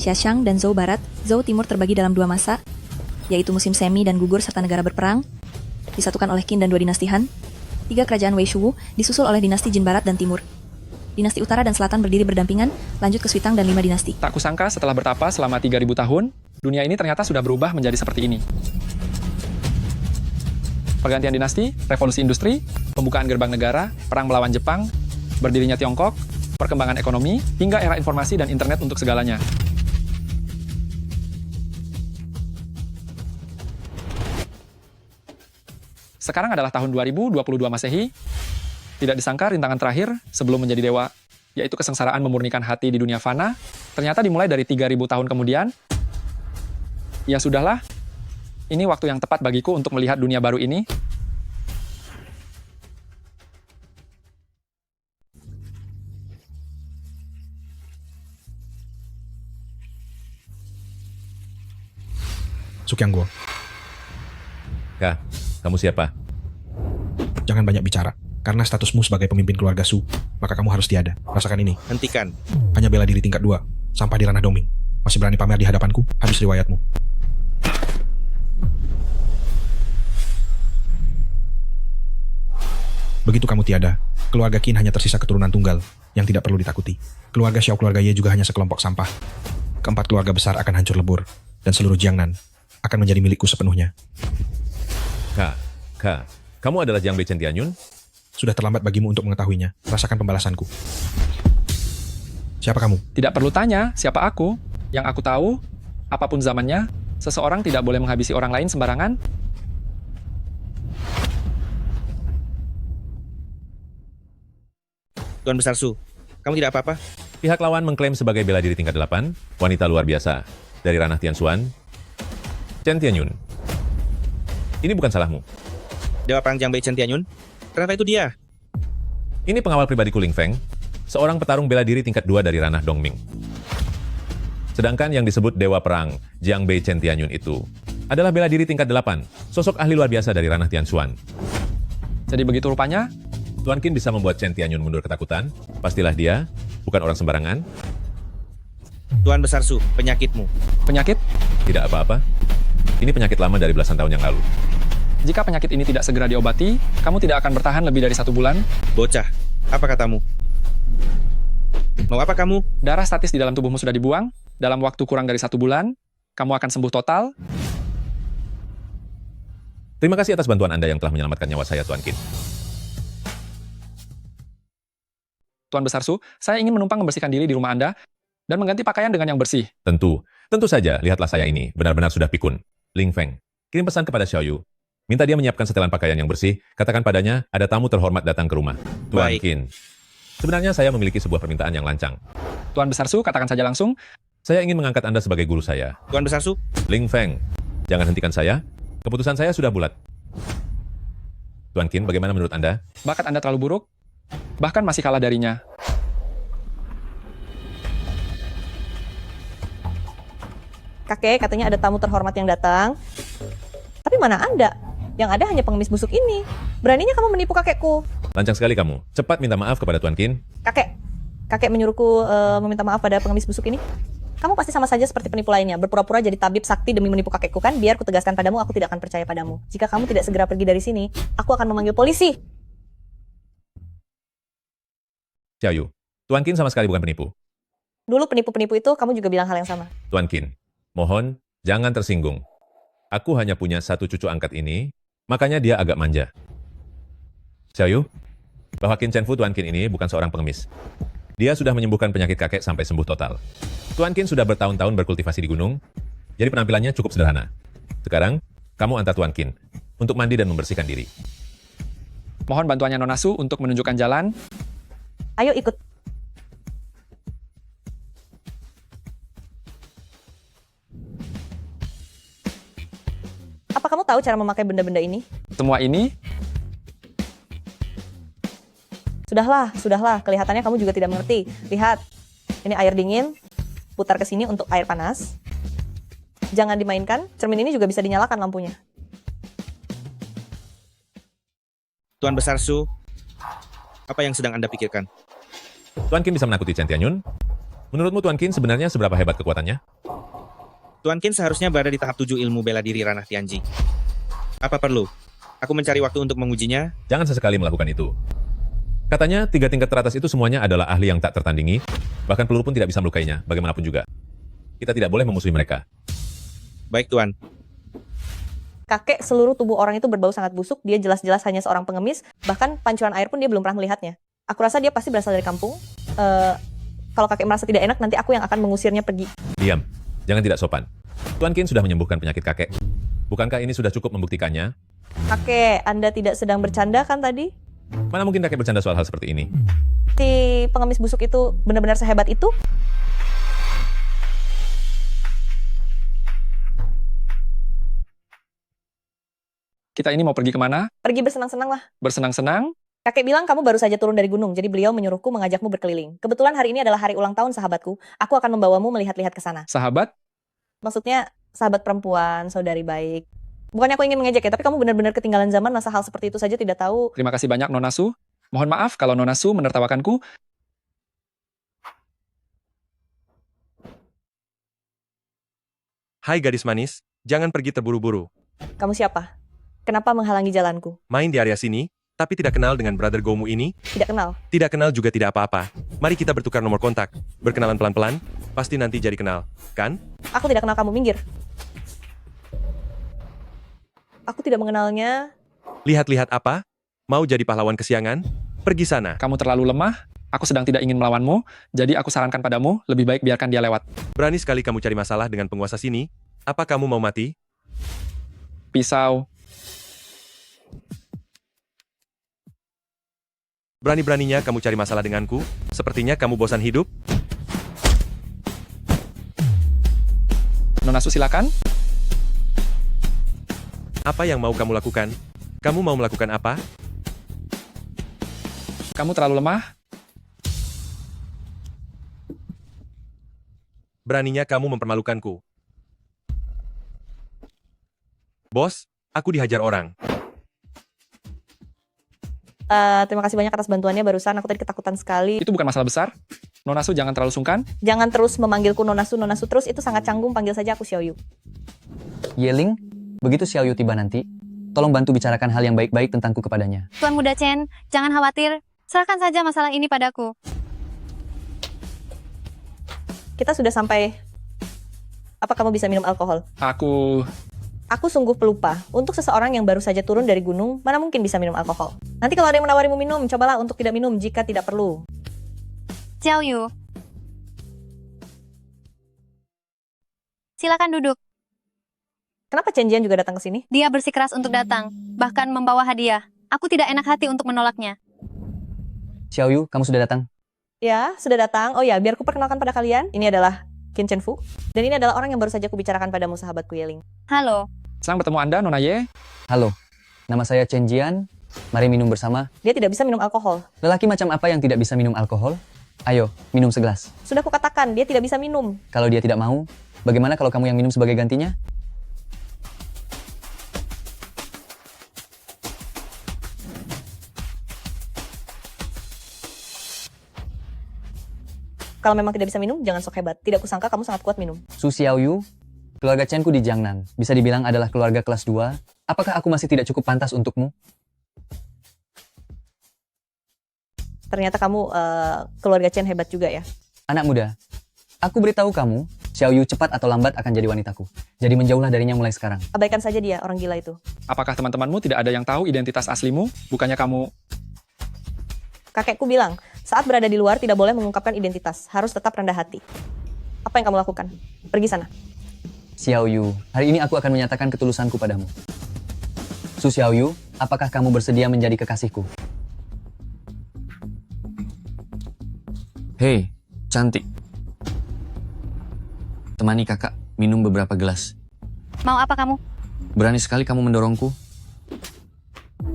Xiaxiang dan Zhou Barat, Zhou Timur terbagi dalam dua masa, yaitu musim semi dan gugur serta negara berperang, disatukan oleh Qin dan dua dinasti Han. Tiga kerajaan Wei Shu disusul oleh dinasti Jin Barat dan Timur. Dinasti Utara dan Selatan berdiri berdampingan, lanjut ke Sui Tang dan 5 dinasti. Tak kusangka setelah bertapa selama 3.000 tahun, dunia ini ternyata sudah berubah menjadi seperti ini. Pergantian dinasti, revolusi industri, pembukaan gerbang negara, perang melawan Jepang, berdirinya Tiongkok, perkembangan ekonomi, hingga era informasi dan internet untuk segalanya. Sekarang adalah tahun 2022 Masehi. Tidak disangka rintangan terakhir sebelum menjadi dewa, yaitu kesengsaraan memurnikan hati di dunia fana, ternyata dimulai dari 3.000 tahun kemudian. Ya sudahlah, ini waktu yang tepat bagiku untuk melihat dunia baru ini. Sukyanggo, Kak, kamu siapa? jangan banyak bicara. Karena statusmu sebagai pemimpin keluarga Su, maka kamu harus tiada. Rasakan ini. Hentikan. Hanya bela diri tingkat 2, sampah di ranah Dongming. Masih berani pamer di hadapanku? Habis riwayatmu. Begitu kamu tiada, keluarga Qin hanya tersisa keturunan tunggal yang tidak perlu ditakuti. Keluarga Xiao, keluarga Ye juga hanya sekelompok sampah. Keempat keluarga besar akan hancur lebur, dan seluruh Jiangnan akan menjadi milikku sepenuhnya. Kak, kamu adalah Jiang Bei Chen Tianyun? Sudah terlambat bagimu untuk mengetahuinya. Rasakan pembalasanku. Siapa kamu? Tidak perlu tanya siapa aku. Yang aku tahu, apapun zamannya, seseorang tidak boleh menghabisi orang lain sembarangan. Tuan Besar Su, kamu tidak apa-apa? Pihak lawan mengklaim sebagai bela diri tingkat 8, wanita luar biasa, dari ranah Tianxuan, Chen Tianyun. Ini bukan salahmu. Dewa Perang Jiang Bei Chen Tianyun? Kenapa itu dia? Ini pengawal pribadiku Ling Feng, seorang petarung bela diri tingkat 2 dari ranah Dongming. Sedangkan yang disebut Dewa Perang Jiang Bei Chen Tianyun itu adalah bela diri tingkat 8, sosok ahli luar biasa dari ranah Tianxuan. Jadi begitu rupanya, Tuan Qin bisa membuat Chen Tianyun mundur ketakutan. Pastilah dia bukan orang sembarangan. Tuan Besar Su, penyakitmu. penyakit. Tidak apa-apa. Ini penyakit lama dari belasan tahun yang lalu. Jika penyakit ini tidak segera diobati, kamu tidak akan bertahan lebih dari 1 bulan. Bocah, apa katamu? Mau apa kamu? Darah statis di dalam tubuhmu sudah dibuang. Dalam waktu kurang dari 1 bulan, kamu akan sembuh total. Terima kasih atas bantuan Anda yang telah menyelamatkan nyawa saya, Tuan Qin. Tuan Besar Su, saya ingin menumpang membersihkan diri di rumah Anda dan mengganti pakaian dengan yang bersih. Tentu saja, lihatlah saya ini, benar-benar sudah pikun. Ling Feng, kirim pesan kepada Xiao Yu. Minta dia menyiapkan setelan pakaian yang bersih, katakan padanya, ada tamu terhormat datang ke rumah. Tuan Baik. Qin, sebenarnya saya memiliki sebuah permintaan yang lancang. Tuan Besar Su, katakan saja langsung. Saya ingin mengangkat Anda sebagai guru saya. Tuan Besar Su, Ling Feng, jangan hentikan saya. Keputusan saya sudah bulat. Tuan Qin, bagaimana menurut Anda? Bakat Anda terlalu buruk, bahkan masih kalah darinya. Kakek, katanya ada tamu terhormat yang datang. Tapi mana Anda? Yang ada hanya pengemis busuk ini. Beraninya kamu menipu kakekku. Lancang sekali kamu. Cepat minta maaf kepada Tuan Qin. Kakek menyuruhku meminta maaf pada pengemis busuk ini. Kamu pasti sama saja seperti penipu lainnya, berpura-pura jadi tabib sakti demi menipu kakekku kan? Biar kutegaskan padamu, aku tidak akan percaya padamu. Jika kamu tidak segera pergi dari sini, aku akan memanggil polisi. Xiao Yu, Tuan Qin sama sekali bukan penipu. Dulu penipu-penipu itu, kamu juga bilang hal yang sama. Tuan Qin, mohon jangan tersinggung. Aku hanya punya satu cucu angkat ini, makanya dia agak manja. Xiao Yu, bahwa Qin Chen Fu Tuan Qin ini bukan seorang pengemis. Dia sudah menyembuhkan penyakit kakek sampai sembuh total. Tuan Qin sudah bertahun-tahun berkultivasi di gunung, jadi penampilannya cukup sederhana. Sekarang, kamu antar Tuan Qin untuk mandi dan membersihkan diri. Mohon bantuannya Nona Su untuk menunjukkan jalan. Ayo ikut. Apa kamu tahu cara memakai benda-benda ini? Semua ini, Sudahlah. Kelihatannya kamu juga tidak mengerti. Lihat, ini air dingin. Putar ke sini untuk air panas. Jangan dimainkan, cermin ini juga bisa dinyalakan lampunya. Tuan Besar Su, apa yang sedang Anda pikirkan? Tuan Qin bisa menakuti Chen Tianyun? Menurutmu Tuan Qin sebenarnya seberapa hebat kekuatannya? Tuan Qin seharusnya berada di tahap 7 ilmu bela diri ranah Tianji. Apa perlu? Aku mencari waktu untuk mengujinya. Jangan sesekali melakukan itu. Katanya 3 tingkat teratas itu semuanya adalah ahli yang tak tertandingi, bahkan peluru pun tidak bisa melukainya, bagaimanapun juga. Kita tidak boleh memusuhi mereka. Baik, Tuan. Kakek, seluruh tubuh orang itu berbau sangat busuk, dia jelas-jelas hanya seorang pengemis, bahkan pancuran air pun dia belum pernah melihatnya. Aku rasa dia pasti berasal dari kampung. Kalau kakek merasa tidak enak, nanti aku yang akan mengusirnya pergi. Diam. Jangan tidak sopan. Tuan Qin sudah menyembuhkan penyakit kakek. Bukankah ini sudah cukup membuktikannya? Kakek, Anda tidak sedang bercanda kan tadi? Mana mungkin kakek bercanda soal hal seperti ini? Si pengemis busuk itu benar-benar sehebat itu? Kita ini mau pergi kemana? Pergi bersenang-senang lah. Bersenang-senang? Kakek bilang kamu baru saja turun dari gunung, jadi beliau menyuruhku mengajakmu berkeliling. Kebetulan hari ini adalah hari ulang tahun sahabatku. Aku akan membawamu melihat-lihat ke sana. Sahabat? Maksudnya sahabat perempuan, saudari baik. Bukannya aku ingin mengejek ya, tapi kamu benar-benar ketinggalan zaman, masa hal seperti itu saja tidak tahu. Terima kasih banyak, Nona Su. Mohon maaf kalau Nona Su menertawakanku. Hai gadis manis, jangan pergi terburu-buru. Kamu siapa? Kenapa menghalangi jalanku? Main di area sini, tapi tidak kenal dengan brother Gomu ini? Tidak kenal. Tidak kenal juga tidak apa-apa. Mari kita bertukar nomor kontak. Berkenalan pelan-pelan, pasti nanti jadi kenal, kan? Aku tidak kenal kamu, minggir. Aku tidak mengenalnya. Lihat-lihat apa? Mau jadi pahlawan kesiangan? Pergi sana. Kamu terlalu lemah. Aku sedang tidak ingin melawanmu. Jadi aku sarankan padamu, lebih baik biarkan dia lewat. Berani sekali kamu cari masalah dengan penguasa sini. Apa kamu mau mati? Pisau. Berani-beraninya kamu cari masalah denganku? Sepertinya kamu bosan hidup? Nona Su, silakan. Apa yang mau kamu lakukan? Kamu mau melakukan apa? Kamu terlalu lemah. Beraninya kamu mempermalukanku. Bos, aku dihajar orang. Terima kasih banyak atas bantuannya barusan. Aku tadi ketakutan sekali. Itu bukan masalah besar. Nona Su, jangan terlalu sungkan. Jangan terus memanggilku Nona Su terus. Itu sangat canggung. Panggil saja aku Xiaoyu. Yeling, begitu Xiaoyu tiba nanti, tolong bantu bicarakan hal yang baik-baik tentangku kepadanya. Tuan Muda Chen, jangan khawatir. Serahkan saja masalah ini padaku. Kita sudah sampai. Apa kamu bisa minum alkohol? Aku sungguh pelupa. Untuk seseorang yang baru saja turun dari gunung, mana mungkin bisa minum alkohol? Nanti kalau ada yang menawarimu minum, cobalah untuk tidak minum jika tidak perlu. Xiao Yu. Silakan duduk. Kenapa Chen Jian juga datang ke sini? Dia bersikeras untuk datang, bahkan membawa hadiah. Aku tidak enak hati untuk menolaknya. Xiaoyu, kamu sudah datang? Ya, sudah datang. Oh ya, biar ku perkenalkan pada kalian. Ini adalah Qin Chen Fu. Dan ini adalah orang yang baru saja kubicarakan padamu, sahabatku Yeling. Halo. Senang bertemu Anda, Nona Ye. Halo, nama saya Chen Jian. Mari minum bersama. Dia tidak bisa minum alkohol. Lelaki macam apa yang tidak bisa minum alkohol? Ayo, minum segelas. Sudah kukatakan, dia tidak bisa minum. Kalau dia tidak mau, bagaimana kalau kamu yang minum sebagai gantinya? Kalau memang tidak bisa minum, jangan sok hebat. Tidak kusangka kamu sangat kuat minum. Su Xiaoyu, keluarga Chen-ku di Jiangnan. Bisa dibilang adalah keluarga kelas 2. Apakah aku masih tidak cukup pantas untukmu? Ternyata kamu keluarga Chen hebat juga ya. Anak muda, aku beritahu kamu, Xiaoyu cepat atau lambat akan jadi wanitaku. Jadi menjauhlah darinya mulai sekarang. Abaikan saja dia, orang gila itu. Apakah teman-temanmu tidak ada yang tahu identitas aslimu? Bukannya kamu... Kakekku bilang, saat berada di luar tidak boleh mengungkapkan identitas. Harus tetap rendah hati. Apa yang kamu lakukan? Pergi sana. Xiaoyu, hari ini aku akan menyatakan ketulusanku padamu. Su Xiaoyu, apakah kamu bersedia menjadi kekasihku? Hei, cantik. Temani kakak minum beberapa gelas. Mau apa kamu? Berani sekali kamu mendorongku.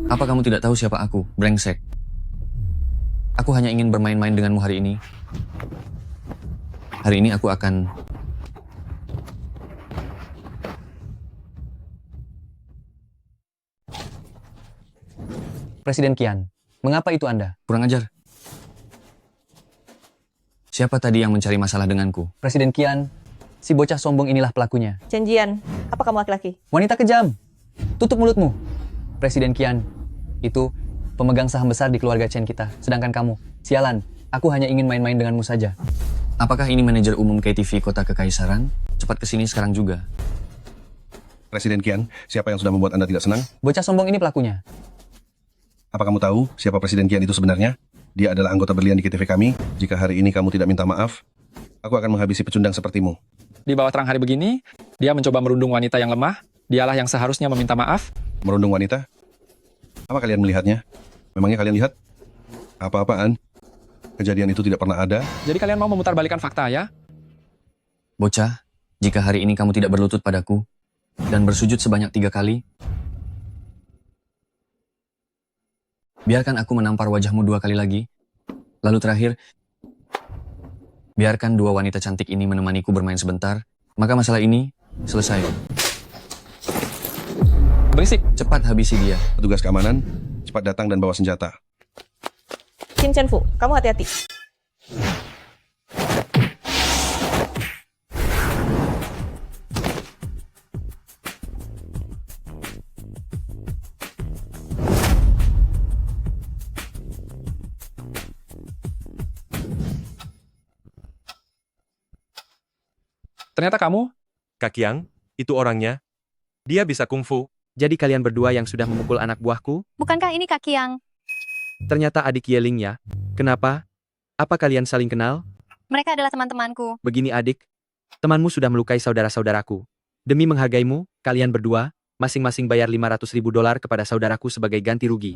Apa kamu tidak tahu siapa aku, brengsek? Aku hanya ingin bermain-main denganmu hari ini. Hari ini aku akan... Presiden Qian, mengapa itu Anda? Kurang ajar. Siapa tadi yang mencari masalah denganku? Presiden Qian, si bocah sombong inilah pelakunya. Chen Jian, apa kamu laki-laki? Wanita kejam, tutup mulutmu. Presiden Qian, itu pemegang saham besar di keluarga Chen kita. Sedangkan kamu, sialan, aku hanya ingin main-main denganmu saja. Apakah ini manajer umum KTV Kota Kekaisaran? Cepat kesini sekarang juga. Presiden Qian, siapa yang sudah membuat Anda tidak senang? Bocah sombong ini pelakunya. Apa kamu tahu siapa Presiden Qian itu sebenarnya? Dia adalah anggota berlian di KTV kami. Jika hari ini kamu tidak minta maaf, aku akan menghabisi pecundang sepertimu. Di bawah terang hari begini, dia mencoba merundung wanita yang lemah. Dialah yang seharusnya meminta maaf. Merundung wanita? Apa kalian melihatnya? Memangnya kalian lihat? Apa-apaan? Kejadian itu tidak pernah ada. Jadi kalian mau memutarbalikkan fakta ya? Bocah, jika hari ini kamu tidak berlutut padaku dan bersujud sebanyak 3 kali, biarkan aku menampar wajahmu 2 kali lagi. Lalu terakhir, biarkan 2 wanita cantik ini menemaniku bermain sebentar. Maka masalah ini selesai. Berisik. Cepat habisi dia. Petugas keamanan, cepat datang dan bawa senjata. Kim Chen Fu, kamu hati-hati. Ternyata kamu, Kak Qiang, itu orangnya. Dia bisa kungfu. Jadi kalian berdua yang sudah memukul anak buahku? Bukankah ini Kak Qiang? Ternyata adik Yeling ya. Kenapa? Apa kalian saling kenal? Mereka adalah teman-temanku. Begini adik, temanmu sudah melukai saudara-saudaraku. Demi menghargaimu, kalian berdua, masing-masing bayar $500.000 kepada saudaraku sebagai ganti rugi.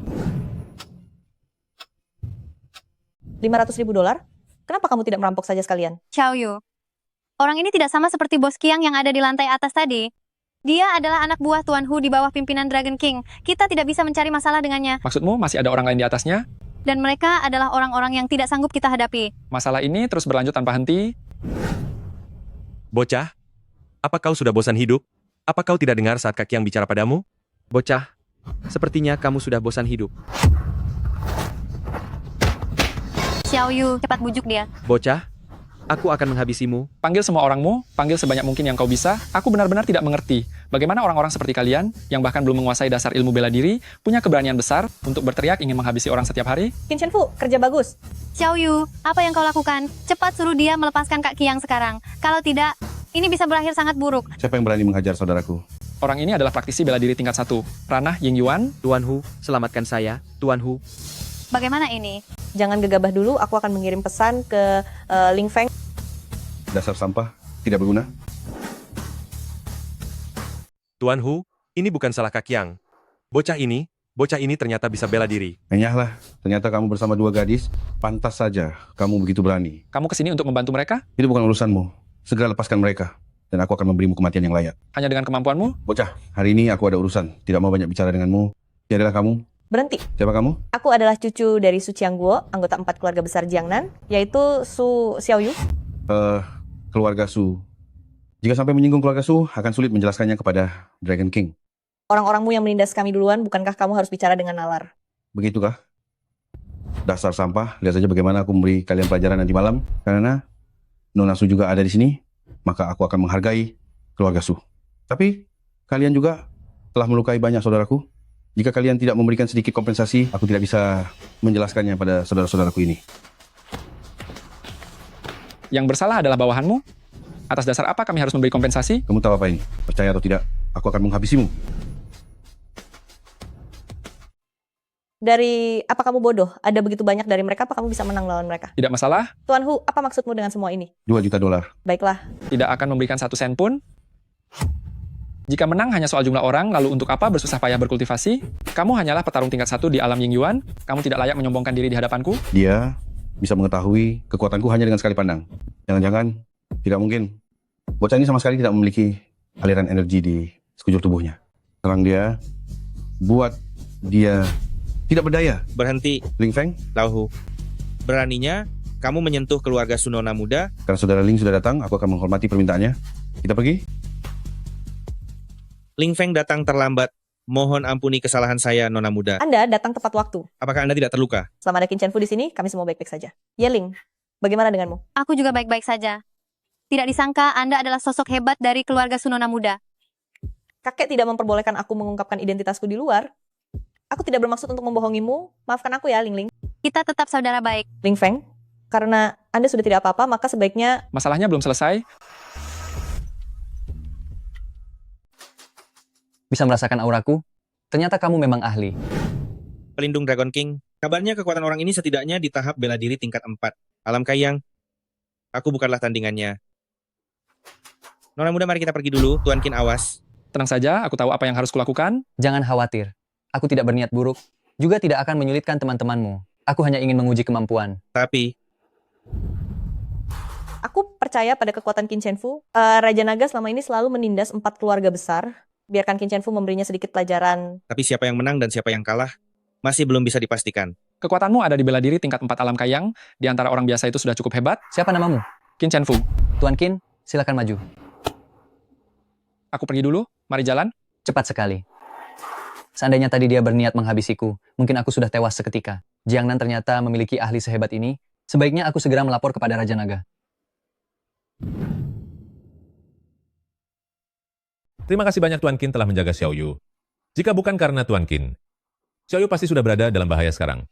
$500.000? Kenapa kamu tidak merampok saja sekalian? Xiao Yu. Orang ini tidak sama seperti bos Qiang yang ada di lantai atas tadi. Dia adalah anak buah Tuan Hu di bawah pimpinan Dragon King. Kita tidak bisa mencari masalah dengannya. maksudmu masih ada orang lain di atasnya? Dan mereka adalah orang-orang yang tidak sanggup kita hadapi. Masalah ini terus berlanjut tanpa henti. Bocah, apa kau sudah bosan hidup? Apa kau tidak dengar saat Kak Qiang bicara padamu? Bocah, sepertinya kamu sudah bosan hidup. Xiao Yu, cepat bujuk dia. Bocah, aku akan menghabisimu. Panggil semua orangmu, panggil sebanyak mungkin yang kau bisa. Aku benar-benar tidak mengerti bagaimana orang-orang seperti kalian, yang bahkan belum menguasai dasar ilmu bela diri, punya keberanian besar untuk berteriak ingin menghabisi orang setiap hari. Kim Chen Fu, kerja bagus. Xiao Yu, apa yang kau lakukan? Cepat suruh dia melepaskan Kak Qiang sekarang. Kalau tidak, ini bisa berakhir sangat buruk. Siapa yang berani menghajar saudaraku? Orang ini adalah praktisi bela diri tingkat 1, Ranah Ying Yuan. Tuan Hu, selamatkan saya. Tuan Hu. Bagaimana ini? Jangan gegabah dulu, aku akan mengirim pesan ke Ling Feng. Dasar sampah, tidak berguna. Tuan Hu, ini bukan salah Kak Qiang. Bocah ini ternyata bisa bela diri. Enyahlah, ternyata kamu bersama 2 gadis. Pantas saja kamu begitu berani. Kamu kesini untuk membantu mereka? Itu bukan urusanmu. Segera lepaskan mereka. Dan aku akan memberimu kematian yang layak. Hanya dengan kemampuanmu? Bocah, hari ini aku ada urusan. Tidak mau banyak bicara denganmu. Tiadalah kamu. Berhenti. Siapa kamu? Aku adalah cucu dari Su Qiangguo, anggota 4 keluarga besar Jiangnan, yaitu Su Xiao Yu. Keluarga Su. Jika sampai menyinggung keluarga Su, akan sulit menjelaskannya kepada Dragon King. Orang-orangmu yang menindas kami duluan, bukankah kamu harus bicara dengan nalar? Begitukah? Dasar sampah, lihat saja bagaimana aku memberi kalian pelajaran nanti malam. Karena Nona Su juga ada di sini, maka aku akan menghargai keluarga Su. Tapi, kalian juga telah melukai banyak saudaraku. Jika kalian tidak memberikan sedikit kompensasi, aku tidak bisa menjelaskannya pada saudara-saudaraku ini. Yang bersalah adalah bawahanmu? Atas dasar apa kami harus memberi kompensasi? Kamu tahu apa ini? Percaya atau tidak, aku akan menghabisimu. Dari apa kamu bodoh? Ada begitu banyak dari mereka, apa kamu bisa menang lawan mereka? Tidak masalah, Tuan Hu, apa maksudmu dengan semua ini? $2 juta. Baiklah, tidak akan memberikan 1 sen pun. Jika menang hanya soal jumlah orang, lalu untuk apa bersusah payah berkultivasi? Kamu hanyalah petarung tingkat 1 di alam Ying Yuan. Kamu tidak layak menyombongkan diri di hadapanku. Dia bisa mengetahui kekuatanku hanya dengan sekali pandang. Jangan-jangan, tidak mungkin. Bocah ini sama sekali tidak memiliki aliran energi di sekujur tubuhnya. Serang dia, buat dia tidak berdaya. Berhenti, Ling Feng, Lao Hu. Beraninya, kamu menyentuh keluarga Sunona muda. karena saudara Ling sudah datang, aku akan menghormati permintaannya. Kita pergi. Ling Feng datang terlambat. Mohon ampuni kesalahan saya, Nona muda. Anda datang tepat waktu. Apakah Anda tidak terluka? Selama ada Kim Chen Fu di sini, kami semua baik-baik saja. Yeling, Bagaimana denganmu? Aku juga baik-baik saja. Tidak disangka Anda adalah sosok hebat dari keluarga Sunona muda. Kakek tidak memperbolehkan aku mengungkapkan identitasku di luar. Aku tidak bermaksud untuk membohongimu. Maafkan aku ya, Ling Ling. Kita tetap saudara baik. Ling Feng, karena Anda sudah tidak apa-apa, maka sebaiknya Masalahnya belum selesai. Bisa merasakan auraku? Ternyata kamu memang ahli. Pelindung Dragon King, kabarnya kekuatan orang ini setidaknya di tahap bela diri tingkat 4. Alam Kayang, aku bukanlah tandingannya. Nona muda, mari kita pergi dulu. Tuan Qin, awas. Tenang saja, aku tahu apa yang harus kulakukan. Jangan khawatir. Aku tidak berniat buruk. Juga tidak akan menyulitkan teman-temanmu. Aku hanya ingin menguji kemampuan. Tapi, aku percaya pada kekuatan Qin Shenfu. Raja Naga selama ini selalu menindas 4 keluarga besar. Biarkan Qin Shenfu memberinya sedikit pelajaran. tapi siapa yang menang dan siapa yang kalah masih belum bisa dipastikan. Kekuatanmu ada di bela diri tingkat 4 alam kayang. Di antara orang biasa itu sudah cukup hebat. Siapa namamu? Qin Shenfu. Tuan Qin, silakan maju. Aku pergi dulu. Mari jalan. Cepat sekali. Seandainya tadi dia berniat menghabisiku, mungkin aku sudah tewas seketika. Jiangnan ternyata memiliki ahli sehebat ini. Sebaiknya aku segera melapor kepada Raja Naga. Terima kasih banyak Tuan Qin telah menjaga Xiao Yu. Jika bukan karena Tuan Qin, Xiao Yu pasti sudah berada dalam bahaya sekarang.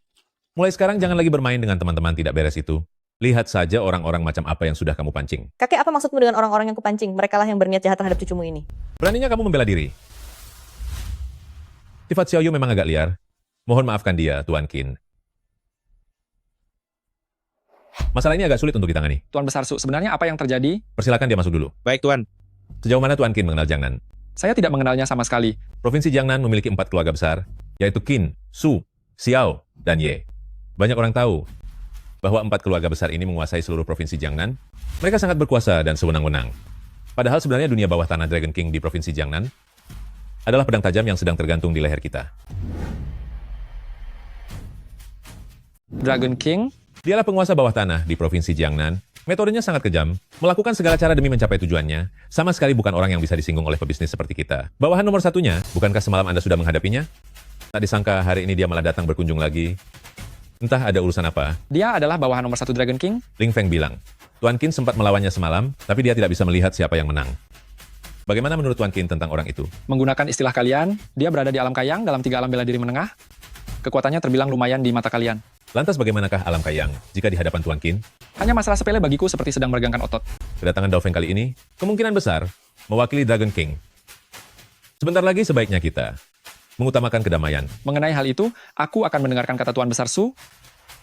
Mulai sekarang jangan lagi bermain dengan teman-teman tidak beres itu. Lihat saja orang-orang macam apa yang sudah kamu pancing. Kakek, apa maksudmu dengan orang-orang yang kupancing? Merekalah yang berniat jahat terhadap cucumu ini. Beraninya kamu membela diri. Sifat Xiao Yu memang agak liar. Mohon maafkan dia, Tuan Qin. Masalah ini agak sulit untuk ditangani. Tuan Besar Su, sebenarnya apa yang terjadi? Persilakan dia masuk dulu. Baik, Tuan. Sejauh mana Tuan Qin mengenal Jiangnan? Saya tidak mengenalnya sama sekali. Provinsi Jiangnan memiliki 4 keluarga besar, yaitu Qin, Su, Xiao, dan Ye. Banyak orang tahu bahwa 4 keluarga besar ini menguasai seluruh provinsi Jiangnan. Mereka sangat berkuasa dan sewenang-wenang. Padahal sebenarnya dunia bawah tanah Dragon King di provinsi Jiangnan adalah pedang tajam yang sedang tergantung di leher kita. Dragon King? Dialah penguasa bawah tanah di provinsi Jiangnan. Metodenya sangat kejam, melakukan segala cara demi mencapai tujuannya. Sama sekali bukan orang yang bisa disinggung oleh pebisnis seperti kita. Bawahan nomor satunya, bukankah semalam Anda sudah menghadapinya? Tak disangka hari ini dia malah datang berkunjung lagi. Entah ada urusan apa. Dia adalah bawahan nomor 1 Dragon King? Ling Feng bilang, Tuan Qin sempat melawannya semalam, tapi dia tidak bisa melihat siapa yang menang. Bagaimana menurut Tuan Qin tentang orang itu? Menggunakan istilah kalian, dia berada di alam kayang dalam 3 alam bela diri menengah. Kekuatannya terbilang lumayan di mata kalian. Lantas bagaimanakah alam kayang jika di hadapan Tuan Qin? Hanya masalah sepele bagiku seperti sedang meregangkan otot. Kedatangan Dao Feng kali ini, kemungkinan besar, mewakili Dragon King. Sebentar lagi sebaiknya kita mengutamakan kedamaian. Mengenai hal itu, aku akan mendengarkan kata Tuan Besar Su.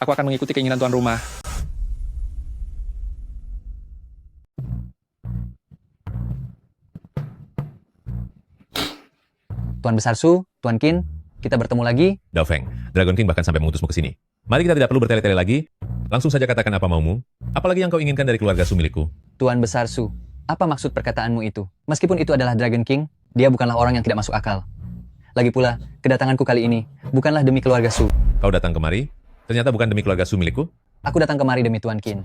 Aku akan mengikuti keinginan tuan rumah. Tuan Besar Su, Tuan Qin, kita bertemu lagi. Dao Feng, Dragon King bahkan sampai mengutusmu ke sini. Mari kita tidak perlu bertele-tele lagi. Langsung saja katakan apa maumu. Apalagi yang kau inginkan dari keluarga Su milikku. Tuan Besar Su, apa maksud perkataanmu itu? Meskipun itu adalah Dragon King, dia bukanlah orang yang tidak masuk akal. Lagi pula, kedatanganku kali ini bukanlah demi keluarga Su. Kau datang kemari, ternyata bukan demi keluarga Su milikku? Aku datang kemari demi Tuan Qin.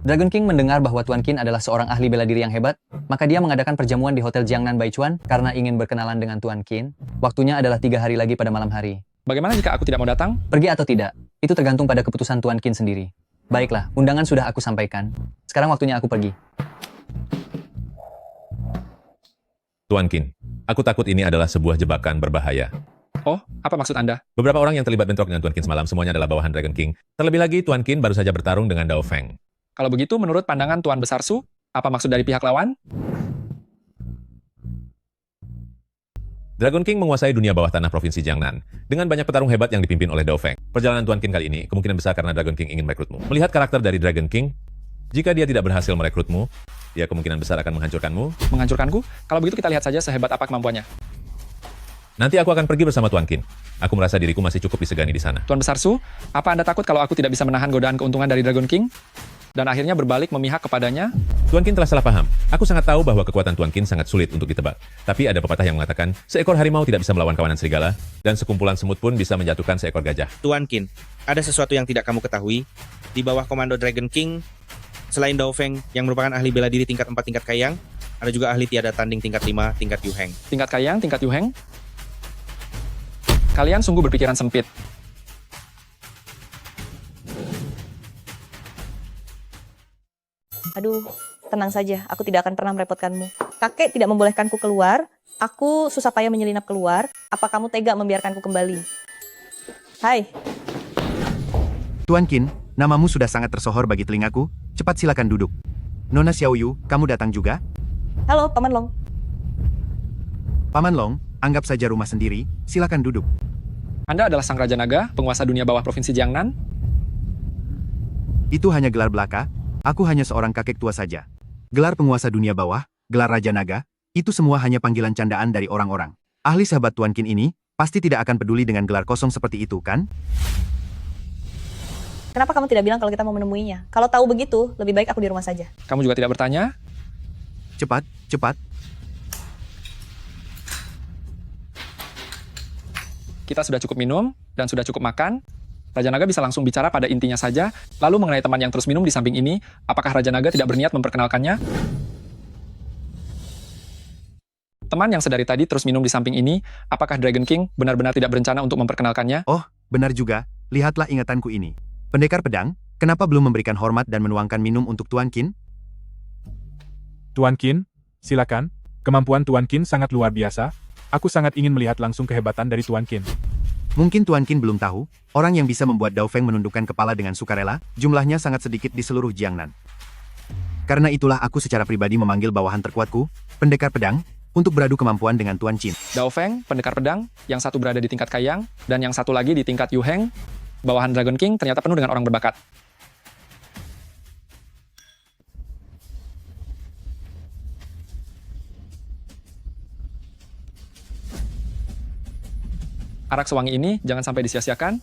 Dragon King mendengar bahwa Tuan Qin adalah seorang ahli bela diri yang hebat, maka dia mengadakan perjamuan di Hotel Jiangnan Baichuan karena ingin berkenalan dengan Tuan Qin. Waktunya adalah 3 hari lagi pada malam hari. Bagaimana jika aku tidak mau datang? Pergi atau tidak, itu tergantung pada keputusan Tuan Qin sendiri. Baiklah, undangan sudah aku sampaikan. Sekarang waktunya aku pergi. Tuan Qin, aku takut ini adalah sebuah jebakan berbahaya. Oh, apa maksud Anda? Beberapa orang yang terlibat bentrok dengan Tuan Qin semalam semuanya adalah bawahan Dragon King. Terlebih lagi, Tuan Qin baru saja bertarung dengan Dao Feng. Kalau begitu, menurut pandangan Tuan Besar Su, apa maksud dari pihak lawan? Dragon King menguasai dunia bawah tanah provinsi Jiangnan dengan banyak petarung hebat yang dipimpin oleh Dao Feng. Perjalanan Tuan Qin kali ini kemungkinan besar karena Dragon King ingin merekrutmu. Melihat karakter dari Dragon King, jika dia tidak berhasil merekrutmu, dia kemungkinan besar akan menghancurkanmu. Menghancurkanku? Kalau begitu kita lihat saja sehebat apa kemampuannya. Nanti aku akan pergi bersama Tuan Qin. Aku merasa diriku masih cukup disegani di sana. Tuan Besar Su, apa Anda takut kalau aku tidak bisa menahan godaan keuntungan dari Dragon King? Dan akhirnya berbalik memihak kepadanya? Tuan Qin telah salah paham. Aku sangat tahu bahwa kekuatan Tuan Qin sangat sulit untuk ditebak. Tapi ada pepatah yang mengatakan, seekor harimau tidak bisa melawan kawanan serigala, dan sekumpulan semut pun bisa menjatuhkan seekor gajah. Tuan Qin, ada sesuatu yang tidak kamu ketahui. Di bawah komando Dragon King, selain Dao Feng yang merupakan ahli bela diri tingkat 4 tingkat kayang, ada juga ahli tiada tanding tingkat 5 tingkat Yu Heng. Tingkat kayang, tingkat Yu Heng? Kalian sungguh berpikiran sempit. Aduh, tenang saja, aku tidak akan pernah merepotkanmu. Kakek tidak membolehkanku keluar, aku susah payah menyelinap keluar, apa kamu tega membiarkanku kembali? Hai, Tuan Qin, namamu sudah sangat tersohor bagi telingaku, cepat silakan duduk. Nona Xiaoyu, kamu datang juga? halo Paman Long. Paman Long, anggap saja rumah sendiri, silakan duduk. Anda adalah Sang Raja Naga, penguasa dunia bawah Provinsi Jiangnan? Itu hanya gelar belaka, aku hanya seorang kakek tua saja. Gelar penguasa dunia bawah, gelar Raja Naga, itu semua hanya panggilan candaan dari orang-orang. Ahli sahabat Tuan Qin ini, pasti tidak akan peduli dengan gelar kosong seperti itu, kan? Kenapa kamu tidak bilang kalau kita mau menemuinya? Kalau tahu begitu, lebih baik aku di rumah saja. Kamu juga tidak bertanya? Cepat, cepat. Kita sudah cukup minum, dan sudah cukup makan. Raja Naga bisa langsung bicara pada intinya saja, lalu mengenai teman yang terus minum di samping ini, apakah Raja Naga tidak berniat memperkenalkannya? Teman yang sedari tadi terus minum di samping ini, apakah Dragon King benar-benar tidak berencana untuk memperkenalkannya? Oh, benar juga, lihatlah ingatanku ini. Pendekar pedang, kenapa belum memberikan hormat dan menuangkan minum untuk Tuan Qin? Tuan Qin, silakan. Kemampuan Tuan Qin sangat luar biasa. Aku sangat ingin melihat langsung kehebatan dari Tuan Qin. Mungkin Tuan Qin belum tahu, orang yang bisa membuat Dao Feng menundukkan kepala dengan sukarela, jumlahnya sangat sedikit di seluruh Jiangnan. Karena itulah aku secara pribadi memanggil bawahan terkuatku, pendekar pedang, untuk beradu kemampuan dengan Tuan Qin. Dao Feng, pendekar pedang, yang satu berada di tingkat Kaiyang, dan yang satu lagi di tingkat Yu Heng. Bawahan Dragon King ternyata penuh dengan orang berbakat. Arak sewangi ini jangan sampai disia-siakan.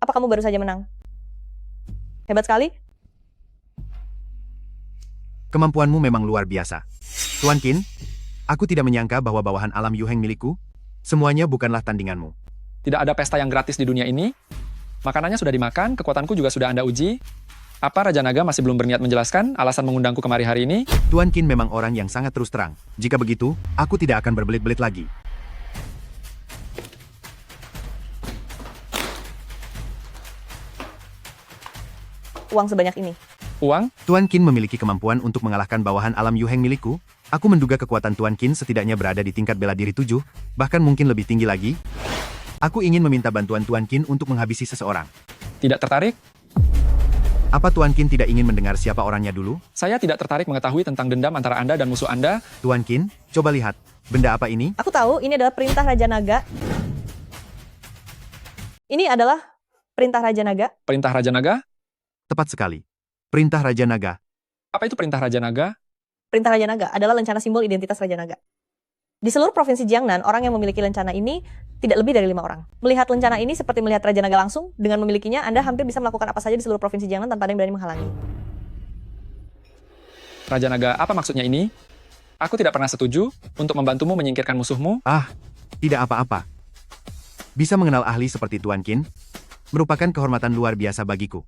Apa kamu baru saja menang? Hebat sekali. Kemampuanmu memang luar biasa. Tuan Qin, aku tidak menyangka bahwa bawahan alam Yu Heng milikku, semuanya bukanlah tandinganmu. Tidak ada pesta yang gratis di dunia ini. Makanannya sudah dimakan, kekuatanku juga sudah Anda uji. Apa Raja Naga masih belum berniat menjelaskan alasan mengundangku kemari hari ini? Tuan Qin memang orang yang sangat terus terang. Jika begitu, aku tidak akan berbelit-belit lagi. Uang sebanyak ini. Uang? Tuan Qin memiliki kemampuan untuk mengalahkan bawahan alam Yu Heng milikku. Aku menduga kekuatan Tuan Qin setidaknya berada di tingkat bela diri 7, bahkan mungkin lebih tinggi lagi. Aku ingin meminta bantuan Tuan Qin untuk menghabisi seseorang. Tidak tertarik? Apa Tuan Qin tidak ingin mendengar siapa orangnya dulu? Saya tidak tertarik mengetahui tentang dendam antara Anda dan musuh Anda. Tuan Qin, coba lihat. Benda apa ini? Aku tahu, ini adalah perintah Raja Naga. Ini adalah perintah Raja Naga. Perintah Raja Naga? Tepat sekali. Perintah Raja Naga. Apa itu perintah Raja Naga? Perintah Raja Naga adalah lencana simbol identitas Raja Naga. Di seluruh provinsi Jiangnan, orang yang memiliki lencana ini tidak lebih dari 5 orang. Melihat lencana ini seperti melihat Raja Naga langsung, dengan memilikinya Anda hampir bisa melakukan apa saja di seluruh provinsi Jiangnan tanpa ada yang berani menghalangi. Raja Naga, apa maksudnya ini? Aku tidak pernah setuju untuk membantumu menyingkirkan musuhmu. Ah, tidak apa-apa. Bisa mengenal ahli seperti Tuan Qin merupakan kehormatan luar biasa bagiku.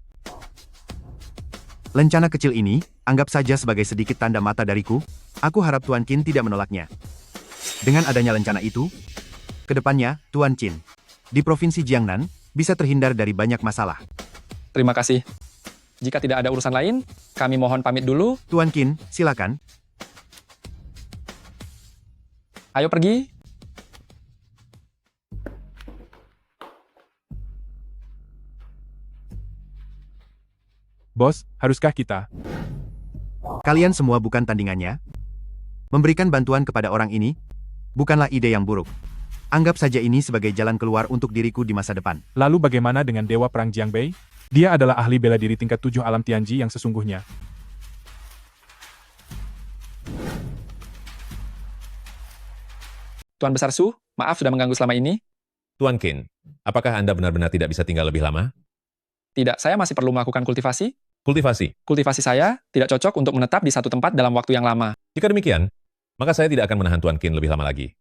Lencana kecil ini, anggap saja sebagai sedikit tanda mata dariku. Aku harap Tuan Qin tidak menolaknya. Dengan adanya lencana itu, kedepannya, Tuan Qin di Provinsi Jiangnan bisa terhindar dari banyak masalah. Terima kasih. Jika tidak ada urusan lain, kami mohon pamit dulu. Tuan Qin, silakan. Ayo pergi. Bos, haruskah kita? Kalian semua bukan tandingannya. Memberikan bantuan kepada orang ini bukanlah ide yang buruk. Anggap saja ini sebagai jalan keluar untuk diriku di masa depan. Lalu bagaimana dengan Dewa Perang Jiangbei? Dia adalah ahli bela diri tingkat 7 alam Tianji yang sesungguhnya. Tuan Besar Su, maaf sudah mengganggu selama ini. Tuan Qin, apakah Anda benar-benar tidak bisa tinggal lebih lama? Tidak, saya masih perlu melakukan kultivasi. Kultivasi. Kultivasi saya tidak cocok untuk menetap di satu tempat dalam waktu yang lama. Jika demikian, maka saya tidak akan menahan Tuan Qin lebih lama lagi.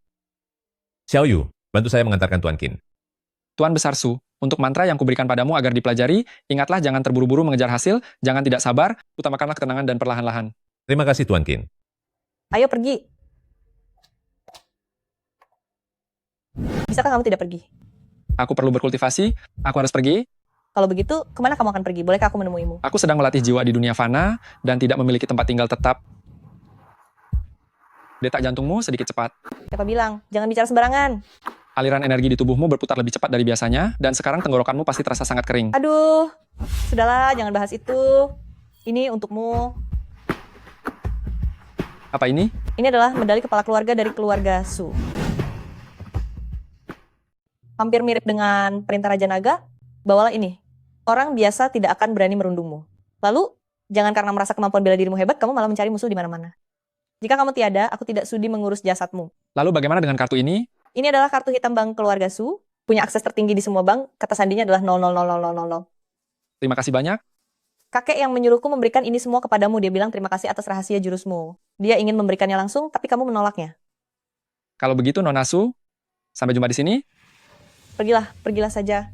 Xiaoyu, bantu saya mengantarkan Tuan Qin. Tuan Besar Su, untuk mantra yang kuberikan padamu agar dipelajari, ingatlah jangan terburu-buru mengejar hasil, jangan tidak sabar, utamakanlah ketenangan dan perlahan-lahan. Terima kasih Tuan Qin. Ayo pergi. Bisakah kamu tidak pergi? Aku perlu berkultivasi, aku harus pergi. Kalau begitu, kemana kamu akan pergi? Bolehkah aku menemuimu? Aku sedang melatih jiwa di dunia fana dan tidak memiliki tempat tinggal tetap. Detak jantungmu sedikit cepat. Siapa bilang? Jangan bicara sembarangan. Aliran energi di tubuhmu berputar lebih cepat dari biasanya, dan sekarang tenggorokanmu pasti terasa sangat kering. Aduh, sudahlah, jangan bahas itu. Ini untukmu. Apa ini? Ini adalah medali kepala keluarga dari keluarga Su. Hampir mirip dengan perintah Raja Naga, bawalah ini. Orang biasa tidak akan berani merundungmu. Lalu, jangan karena merasa kemampuan bela dirimu hebat, kamu malah mencari musuh di mana-mana. Jika kamu tiada, aku tidak sudi mengurus jasadmu. Lalu bagaimana dengan kartu ini? Ini adalah kartu hitam bank keluarga Su, punya akses tertinggi di semua bank, kata sandinya adalah 0000000. Terima kasih banyak. Kakek yang menyuruhku memberikan ini semua kepadamu, dia bilang terima kasih atas rahasia jurusmu. Dia ingin memberikannya langsung, tapi kamu menolaknya. Kalau begitu, Nona Su, sampai jumpa di sini. Pergilah saja.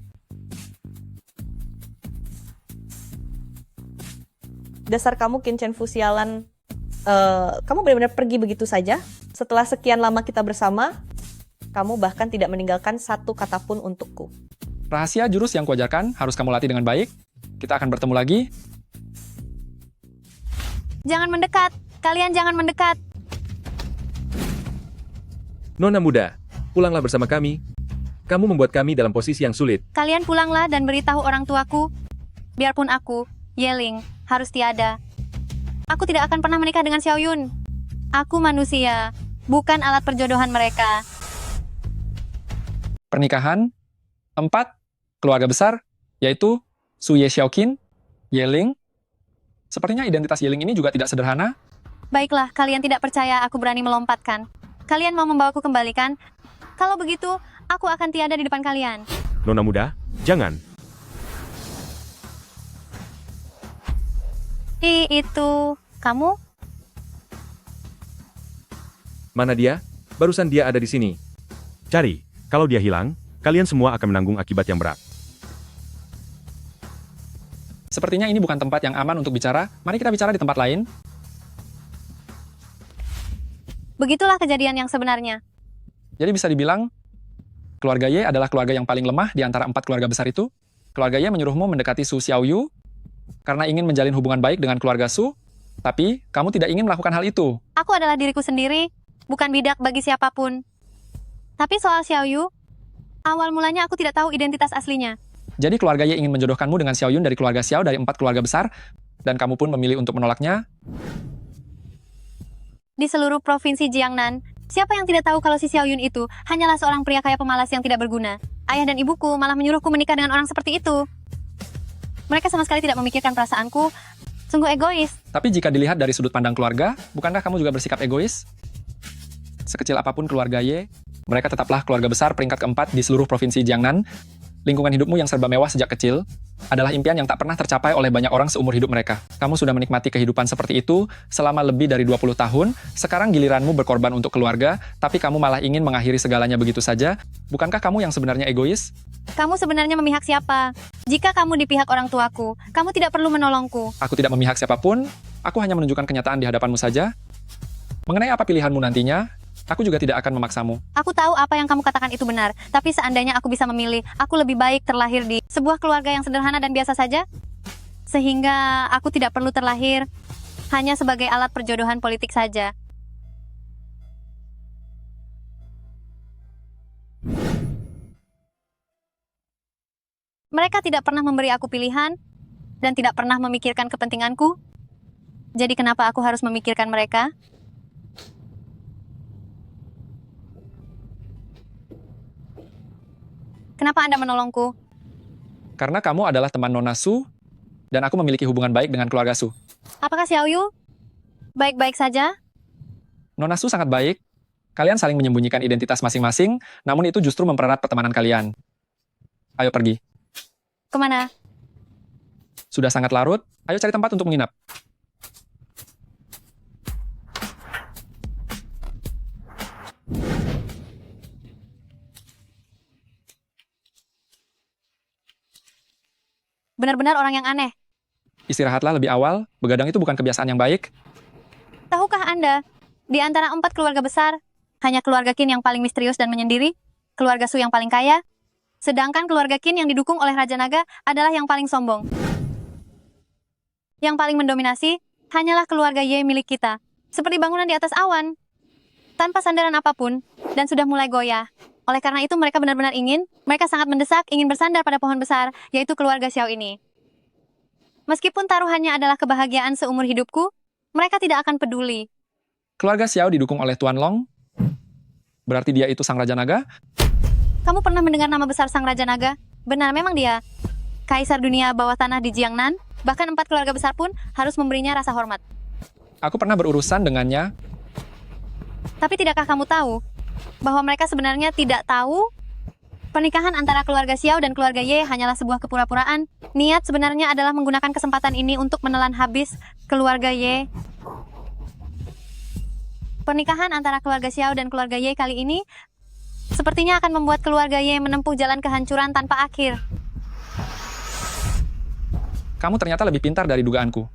Dasar kamu Qin Chen Fu sialan. Kamu benar-benar pergi begitu saja. Setelah sekian lama kita bersama, kamu bahkan tidak meninggalkan satu kata pun untukku. Rahasia jurus yang kuajarkan harus kamu latih dengan baik. Kita akan bertemu lagi. Jangan mendekat. Kalian jangan mendekat. Nona muda, pulanglah bersama kami. Kamu membuat kami dalam posisi yang sulit. Kalian pulanglah dan beritahu orang tuaku. Biarpun aku, Yeling, harus tiada. Aku tidak akan pernah menikah dengan Xiao Yun. Aku manusia, bukan alat perjodohan mereka. Pernikahan 4 keluarga besar, yaitu Su Ye Xiaoqin, Yeling. Sepertinya identitas Yeling ini juga tidak sederhana. Baiklah, kalian tidak percaya aku berani melompatkan. Kalian mau membawaku kembalikan? Kalau begitu, aku akan tiada di depan kalian. Nona muda, jangan. Itu, kamu? Mana dia? Barusan dia ada di sini. Cari. Kalau dia hilang, kalian semua akan menanggung akibat yang berat. Sepertinya ini bukan tempat yang aman untuk bicara. Mari kita bicara di tempat lain. Begitulah kejadian yang sebenarnya. Jadi bisa dibilang, keluarga Ye adalah keluarga yang paling lemah di antara 4 keluarga besar itu. Keluarga Ye menyuruhmu mendekati Su Xiaoyu karena ingin menjalin hubungan baik dengan keluarga Su, tapi kamu tidak ingin melakukan hal itu. Aku adalah diriku sendiri, bukan bidak bagi siapapun. Tapi soal Xiaoyu, awal mulanya aku tidak tahu identitas aslinya. Jadi keluarga Ye ingin menjodohkanmu dengan Xiao Yun dari keluarga Xiao dari 4 keluarga besar, dan kamu pun memilih untuk menolaknya. Di seluruh provinsi Jiangnan, siapa yang tidak tahu kalau si Xiao Yun itu hanyalah seorang pria kaya pemalas yang tidak berguna. Ayah dan ibuku malah menyuruhku menikah dengan orang seperti itu. Mereka sama sekali tidak memikirkan perasaanku. Sungguh egois. Tapi jika dilihat dari sudut pandang keluarga, bukankah kamu juga bersikap egois? Sekecil apapun keluarga Ye, mereka tetaplah keluarga besar peringkat keempat di seluruh provinsi Jiangnan. Lingkungan hidupmu yang serba mewah sejak kecil adalah impian yang tak pernah tercapai oleh banyak orang seumur hidup mereka. Kamu sudah menikmati kehidupan seperti itu selama lebih dari 20 tahun, sekarang giliranmu berkorban untuk keluarga, tapi kamu malah ingin mengakhiri segalanya begitu saja. Bukankah kamu yang sebenarnya egois? Kamu sebenarnya memihak siapa? Jika kamu di pihak orang tuaku, kamu tidak perlu menolongku. Aku tidak memihak siapapun, aku hanya menunjukkan kenyataan di hadapanmu saja. Mengenai apa pilihanmu nantinya, aku juga tidak akan memaksamu. Aku tahu apa yang kamu katakan itu benar, tapi seandainya aku bisa memilih, aku lebih baik terlahir di sebuah keluarga yang sederhana dan biasa saja. Sehingga aku tidak perlu terlahir hanya sebagai alat perjodohan politik saja. Mereka tidak pernah memberi aku pilihan dan tidak pernah memikirkan kepentinganku. Jadi kenapa aku harus memikirkan mereka? Kenapa Anda menolongku? Karena kamu adalah teman Nona Su, dan aku memiliki hubungan baik dengan keluarga Su. Apakah Xiaoyu baik-baik saja? Nona Su sangat baik. Kalian saling menyembunyikan identitas masing-masing, namun itu justru mempererat pertemanan kalian. Ayo pergi. Kemana? Sudah sangat larut, ayo cari tempat untuk menginap. Benar-benar orang yang aneh. Istirahatlah lebih awal, begadang itu bukan kebiasaan yang baik. Tahukah Anda, di antara 4 keluarga besar, hanya keluarga Qin yang paling misterius dan menyendiri? keluarga Su yang paling kaya, sedangkan keluarga Qin yang didukung oleh Raja Naga adalah yang paling sombong. Yang paling mendominasi hanyalah keluarga Ye milik kita, seperti bangunan di atas awan, tanpa sandaran apapun, dan sudah mulai goyah. Oleh karena itu mereka benar-benar mereka sangat mendesak ingin bersandar pada pohon besar, yaitu keluarga Xiao ini. Meskipun taruhannya adalah kebahagiaan seumur hidupku, mereka tidak akan peduli. Keluarga Xiao didukung oleh Tuan Long. Berarti dia itu Sang Raja Naga? Kamu pernah mendengar nama besar Sang Raja Naga? Benar, memang dia. Kaisar dunia bawah tanah di Jiangnan, bahkan 4 keluarga besar pun harus memberinya rasa hormat. Aku pernah berurusan dengannya. Tapi tidakkah kamu tahu bahwa mereka sebenarnya tidak tahu pernikahan antara keluarga Xiao dan keluarga Ye hanyalah sebuah kepura-puraan? Niat sebenarnya adalah menggunakan kesempatan ini untuk menelan habis keluarga Ye. Pernikahan antara keluarga Xiao dan keluarga Ye kali ini sepertinya akan membuat keluarga Ye menempuh jalan kehancuran tanpa akhir. Kamu ternyata lebih pintar dari dugaanku.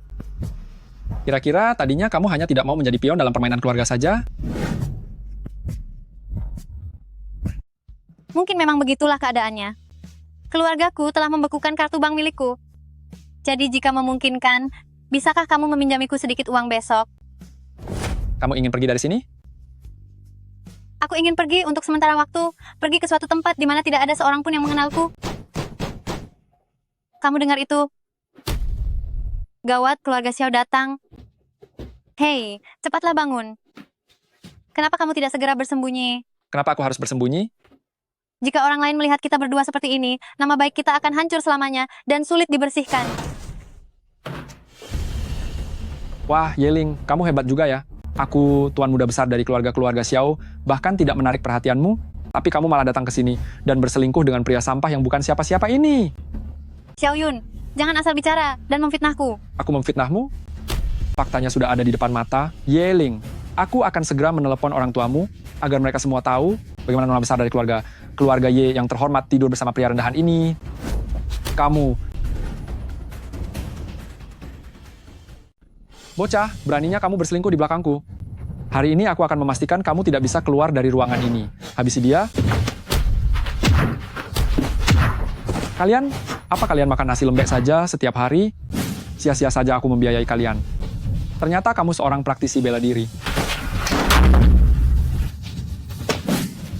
Kira-kira tadinya kamu hanya tidak mau menjadi pion dalam permainan keluarga saja? Mungkin memang begitulah keadaannya. Keluargaku telah membekukan kartu bank milikku. Jadi jika memungkinkan, bisakah kamu meminjamiku sedikit uang besok? Kamu ingin pergi dari sini? Aku ingin pergi untuk sementara waktu, pergi ke suatu tempat di mana tidak ada seorang pun yang mengenalku. Kamu dengar itu? Gawat, keluarga Xiao datang. Hei, cepatlah bangun. Kenapa kamu tidak segera bersembunyi? Kenapa aku harus bersembunyi? Jika orang lain melihat kita berdua seperti ini, nama baik kita akan hancur selamanya dan sulit dibersihkan. Wah, Yeling, kamu hebat juga ya. Aku tuan muda besar dari keluarga-keluarga Xiao, bahkan tidak menarik perhatianmu, tapi kamu malah datang ke sini dan berselingkuh dengan pria sampah yang bukan siapa-siapa ini. Xiao Yun, jangan asal bicara dan memfitnahku. Aku memfitnahmu? Faktanya sudah ada di depan mata. Yeling, aku akan segera menelepon orang tuamu agar mereka semua tahu bagaimana nama besar dari keluarga Ye yang terhormat tidur bersama pria rendahan ini. Kamu. Bocah, beraninya kamu berselingkuh di belakangku. Hari ini aku akan memastikan kamu tidak bisa keluar dari ruangan ini. Habisi dia. Apa kalian makan nasi lembek saja setiap hari? Sia-sia saja aku membiayai kalian. Ternyata kamu seorang praktisi bela diri.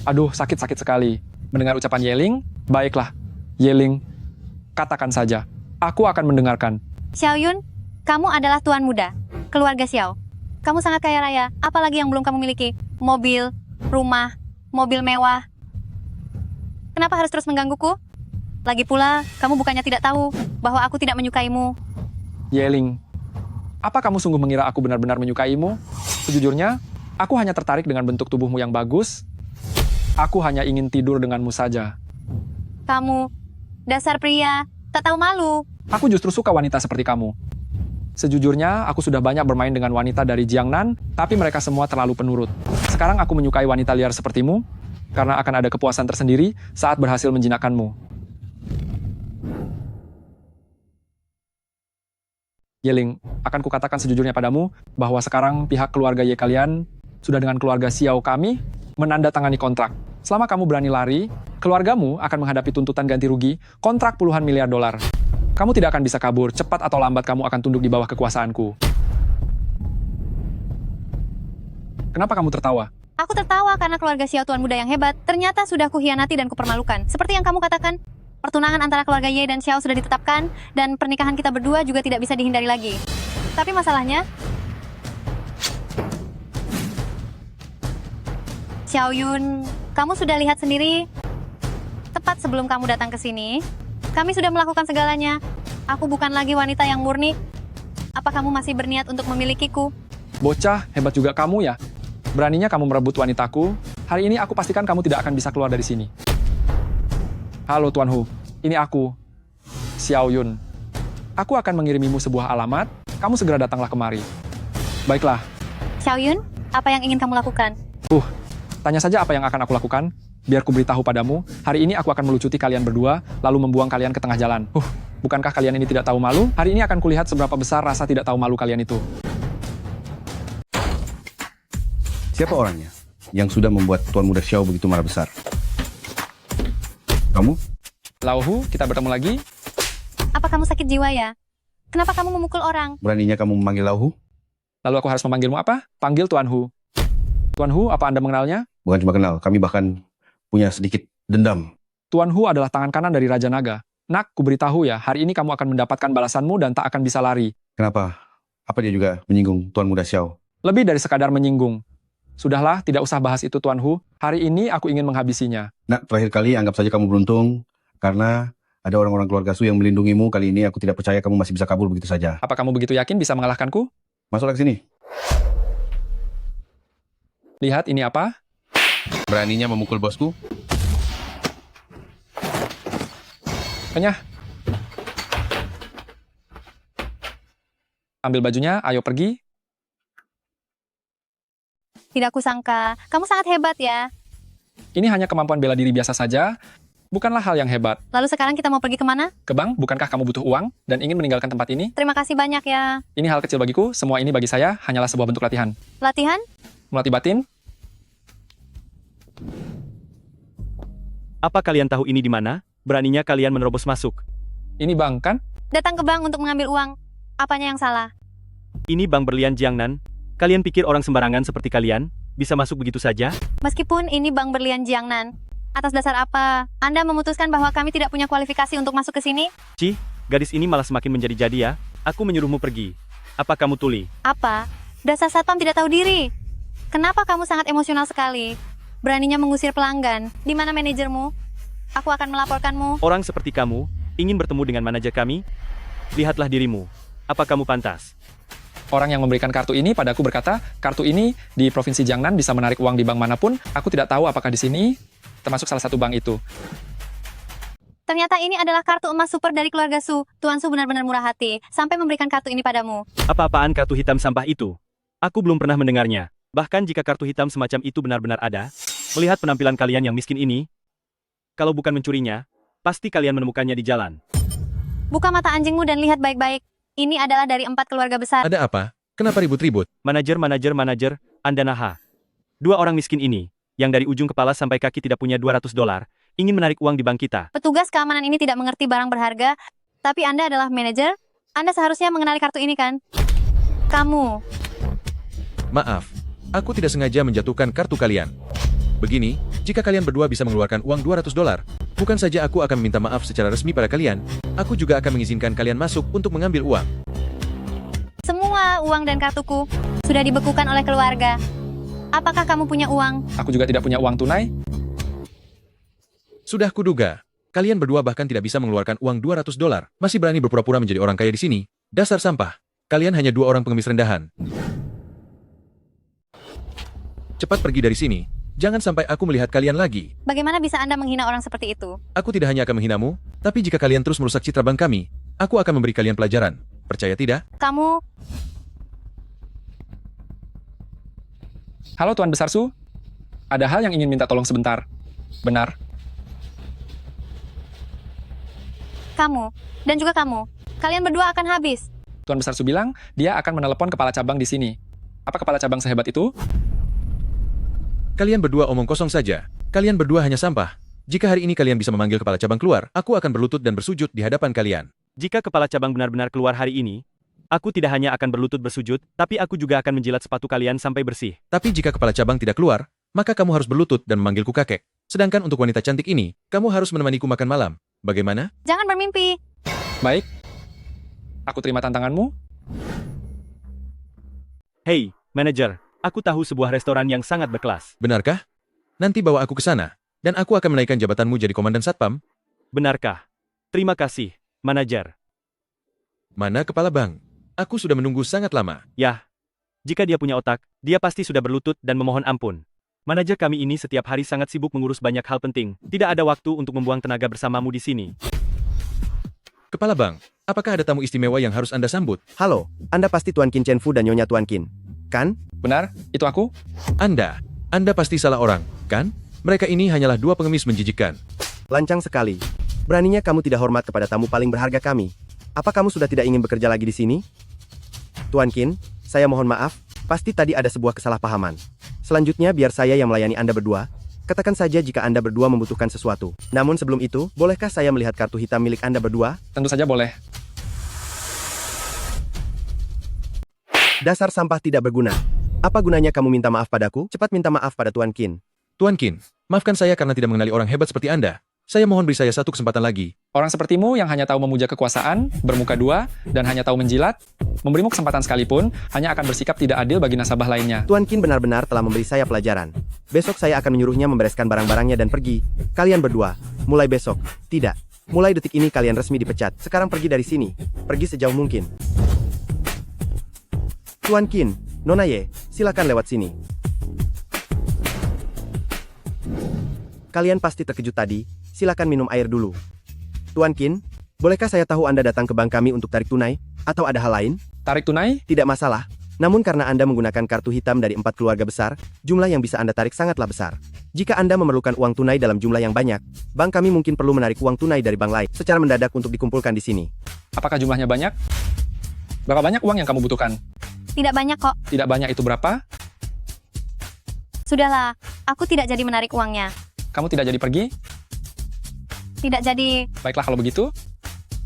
Aduh, sakit-sakit sekali. Mendengar ucapan Yeling, baiklah. Yeling, katakan saja. Aku akan mendengarkan. Xiao Yun, kamu adalah tuan muda, keluarga Xiao. Kamu sangat kaya raya, apalagi yang belum kamu miliki? Mobil, rumah, mobil mewah. Kenapa harus terus menggangguku? Lagi pula, kamu bukannya tidak tahu bahwa aku tidak menyukaimu. Yeling, apa kamu sungguh mengira aku benar-benar menyukaimu? Sejujurnya, aku hanya tertarik dengan bentuk tubuhmu yang bagus. Aku hanya ingin tidur denganmu saja. Kamu, dasar pria, tak tahu malu. Aku justru suka wanita seperti kamu. Sejujurnya, aku sudah banyak bermain dengan wanita dari Jiangnan, tapi mereka semua terlalu penurut. Sekarang aku menyukai wanita liar sepertimu, karena akan ada kepuasan tersendiri saat berhasil menjinakkanmu. Yeling, akan kukatakan sejujurnya padamu, bahwa sekarang pihak keluarga Ye kalian sudah dengan keluarga Xiao kami menandatangani kontrak. Selama kamu berani lari, keluargamu akan menghadapi tuntutan ganti rugi, kontrak puluhan miliar dolar. Kamu tidak akan bisa kabur, cepat atau lambat kamu akan tunduk di bawah kekuasaanku. Kenapa kamu tertawa? Aku tertawa karena keluarga Xiao tuan muda yang hebat, ternyata sudah kuhianati dan kupermalukan. Seperti yang kamu katakan, pertunangan antara keluarga Ye dan Xiao sudah ditetapkan, dan pernikahan kita berdua juga tidak bisa dihindari lagi. Tapi masalahnya, Xiao Yun, kamu sudah lihat sendiri, tepat sebelum kamu datang ke sini, kami sudah melakukan segalanya. Aku bukan lagi wanita yang murni. Apa kamu masih berniat untuk memilikiku? Bocah, hebat juga kamu ya. Beraninya kamu merebut wanitaku. Hari ini aku pastikan kamu tidak akan bisa keluar dari sini. Halo Tuan Hu, ini aku, Xiao Yun. Aku akan mengirimimu sebuah alamat, kamu segera datanglah kemari. Baiklah. Xiao Yun, apa yang ingin kamu lakukan? Tanya saja apa yang akan aku lakukan, biar ku beritahu padamu, hari ini aku akan melucuti kalian berdua, lalu membuang kalian ke tengah jalan. Bukankah kalian ini tidak tahu malu? Hari ini akan kulihat seberapa besar rasa tidak tahu malu kalian itu. Siapa orangnya yang sudah membuat Tuan Muda Xiao begitu marah besar? Kamu? Lau Hu, kita bertemu lagi. Apa kamu sakit jiwa ya? Kenapa kamu memukul orang? Beraninya kamu memanggil Lau Hu? Lalu aku harus memanggilmu apa? Panggil Tuan Hu. Tuan Hu, apa Anda mengenalnya? Bukan cuma kenal, kami bahkan punya sedikit dendam. Tuan Hu adalah tangan kanan dari Raja Naga. Nak, kuberitahu ya, hari ini kamu akan mendapatkan balasanmu dan tak akan bisa lari. Kenapa? Apa dia juga menyinggung Tuan Muda Xiao? Lebih dari sekadar menyinggung. Sudahlah, tidak usah bahas itu Tuan Hu. Hari ini aku ingin menghabisinya. Nak, terakhir kali anggap saja kamu beruntung karena ada orang-orang keluarga Su yang melindungimu. Kali ini aku tidak percaya kamu masih bisa kabur begitu saja. Apa kamu begitu yakin bisa mengalahkanku? Masuklah ke sini. Lihat ini apa? Beraninya memukul bosku? Kenyah. Ambil bajunya, ayo pergi. Tidak kusangka, kamu sangat hebat ya. Ini hanya kemampuan bela diri biasa saja, bukanlah hal yang hebat. Lalu sekarang kita mau pergi kemana? Ke bank, bukankah kamu butuh uang dan ingin meninggalkan tempat ini? Terima kasih banyak ya. Ini hal kecil bagiku, semua ini bagi saya hanyalah sebuah bentuk latihan. Latihan? Melatih batin? Apa kalian tahu ini di mana? Beraninya kalian menerobos masuk. Ini bank, kan? Datang ke bank untuk mengambil uang. Apanya yang salah? Ini Bank Berlian Jiangnan. Kalian pikir orang sembarangan seperti kalian bisa masuk begitu saja? Meskipun ini Bank Berlian Jiangnan, atas dasar apa Anda memutuskan bahwa kami tidak punya kualifikasi untuk masuk ke sini? Cih, gadis ini malah semakin menjadi-jadi ya. Aku menyuruhmu pergi. Apa kamu tuli? Apa? Dasar satpam tidak tahu diri. Kenapa kamu sangat emosional sekali? Beraninya mengusir pelanggan. Di mana manajermu? Aku akan melaporkanmu. Orang seperti kamu ingin bertemu dengan manajer kami? Lihatlah dirimu. Apa kamu pantas? Orang yang memberikan kartu ini padaku berkata, kartu ini di Provinsi Jiangnan bisa menarik uang di bank manapun. Aku tidak tahu apakah di sini termasuk salah satu bank itu. Ternyata ini adalah kartu emas super dari keluarga Su. Tuan Su benar-benar murah hati, sampai memberikan kartu ini padamu. Apa-apaan kartu hitam sampah itu? Aku belum pernah mendengarnya. Bahkan jika kartu hitam semacam itu benar-benar ada, melihat penampilan kalian yang miskin ini, kalau bukan mencurinya, pasti kalian menemukannya di jalan. Buka mata anjingmu dan lihat baik-baik. Ini adalah dari 4 keluarga besar. Ada apa? Kenapa ribut-ribut? Manajer, Anda naha. 2 orang miskin ini, yang dari ujung kepala sampai kaki tidak punya $200, ingin menarik uang di bank kita. Petugas keamanan ini tidak mengerti barang berharga, tapi Anda adalah manajer. Anda seharusnya mengenali kartu ini kan? Kamu. Maaf, aku tidak sengaja menjatuhkan kartu kalian. Begini, jika kalian berdua bisa mengeluarkan uang $200, bukan saja aku akan meminta maaf secara resmi pada kalian, aku juga akan mengizinkan kalian masuk untuk mengambil uang. Semua uang dan kartuku sudah dibekukan oleh keluarga. Apakah kamu punya uang? Aku juga tidak punya uang tunai. Sudah kuduga, kalian berdua bahkan tidak bisa mengeluarkan uang $200. Masih berani berpura-pura menjadi orang kaya di sini. Dasar sampah. Kalian hanya 2 orang pengemis rendahan. Cepat pergi dari sini. Jangan sampai aku melihat kalian lagi. Bagaimana bisa Anda menghina orang seperti itu? Aku tidak hanya akan menghinamu, tapi jika kalian terus merusak citra bank kami, aku akan memberi kalian pelajaran. Percaya tidak? Kamu... Halo Tuan Besar Su. Ada hal yang ingin minta tolong sebentar. Benar. Kamu. Dan juga kamu. Kalian berdua akan habis. Tuan Besar Su bilang, dia akan menelepon kepala cabang di sini. Apa kepala cabang sehebat itu? Kalian berdua omong kosong saja. Kalian berdua hanya sampah. Jika hari ini kalian bisa memanggil kepala cabang keluar, aku akan berlutut dan bersujud di hadapan kalian. Jika kepala cabang benar-benar keluar hari ini, aku tidak hanya akan berlutut bersujud, tapi aku juga akan menjilat sepatu kalian sampai bersih. Tapi jika kepala cabang tidak keluar, maka kamu harus berlutut dan memanggilku kakek. Sedangkan untuk wanita cantik ini, kamu harus menemaniku makan malam. Bagaimana? Jangan bermimpi. Baik. Aku terima tantanganmu. Hei, manajer. Aku tahu sebuah restoran yang sangat berkelas. Benarkah? Nanti bawa aku ke sana, dan aku akan menaikkan jabatanmu jadi komandan satpam. Benarkah? Terima kasih, manajer. Mana kepala bank? Aku sudah menunggu sangat lama. Yah, jika dia punya otak, dia pasti sudah berlutut dan memohon ampun. Manajer kami ini setiap hari sangat sibuk mengurus banyak hal penting. Tidak ada waktu untuk membuang tenaga bersamamu di sini. Kepala bank, apakah ada tamu istimewa yang harus Anda sambut? Halo, Anda pasti Tuan Qin Chen Fu dan Nyonya Tuan Qin, kan? Benar, itu aku. Anda pasti salah orang, kan? Mereka ini hanyalah 2 pengemis menjijikkan. Lancang sekali. Beraninya kamu tidak hormat kepada tamu paling berharga kami. Apa kamu sudah tidak ingin bekerja lagi di sini? Tuan Qin, saya mohon maaf, pasti tadi ada sebuah kesalahpahaman. Selanjutnya biar saya yang melayani Anda berdua. Katakan saja jika Anda berdua membutuhkan sesuatu. Namun sebelum itu, bolehkah saya melihat kartu hitam milik Anda berdua? Tentu saja boleh. Dasar sampah tidak berguna. Apa gunanya kamu minta maaf padaku? Cepat minta maaf pada Tuan Qin. Tuan Qin, maafkan saya karena tidak mengenali orang hebat seperti Anda. Saya mohon beri saya satu kesempatan lagi. Orang sepertimu yang hanya tahu memuja kekuasaan, bermuka dua, dan hanya tahu menjilat, memberimu kesempatan sekalipun, hanya akan bersikap tidak adil bagi nasabah lainnya. Tuan Qin benar-benar telah memberi saya pelajaran. Besok saya akan menyuruhnya membereskan barang-barangnya dan pergi. Kalian berdua, mulai besok. Tidak. Mulai detik ini kalian resmi dipecat. Sekarang pergi dari sini. Pergi sejauh mungkin. Tuan Qin, Nona Ye, silakan lewat sini. Kalian pasti terkejut tadi. Silakan minum air dulu. Tuan Qin, bolehkah saya tahu Anda datang ke bank kami untuk tarik tunai? Atau ada hal lain? Tarik tunai? Tidak masalah. Namun karena Anda menggunakan kartu hitam dari 4 keluarga besar, jumlah yang bisa Anda tarik sangatlah besar. Jika Anda memerlukan uang tunai dalam jumlah yang banyak, bank kami mungkin perlu menarik uang tunai dari bank lain secara mendadak untuk dikumpulkan di sini. Apakah jumlahnya banyak? Berapa banyak uang yang kamu butuhkan? Tidak banyak kok. Tidak banyak itu berapa? Sudahlah, aku tidak jadi menarik uangnya. Kamu tidak jadi pergi? Tidak jadi. Baiklah kalau begitu.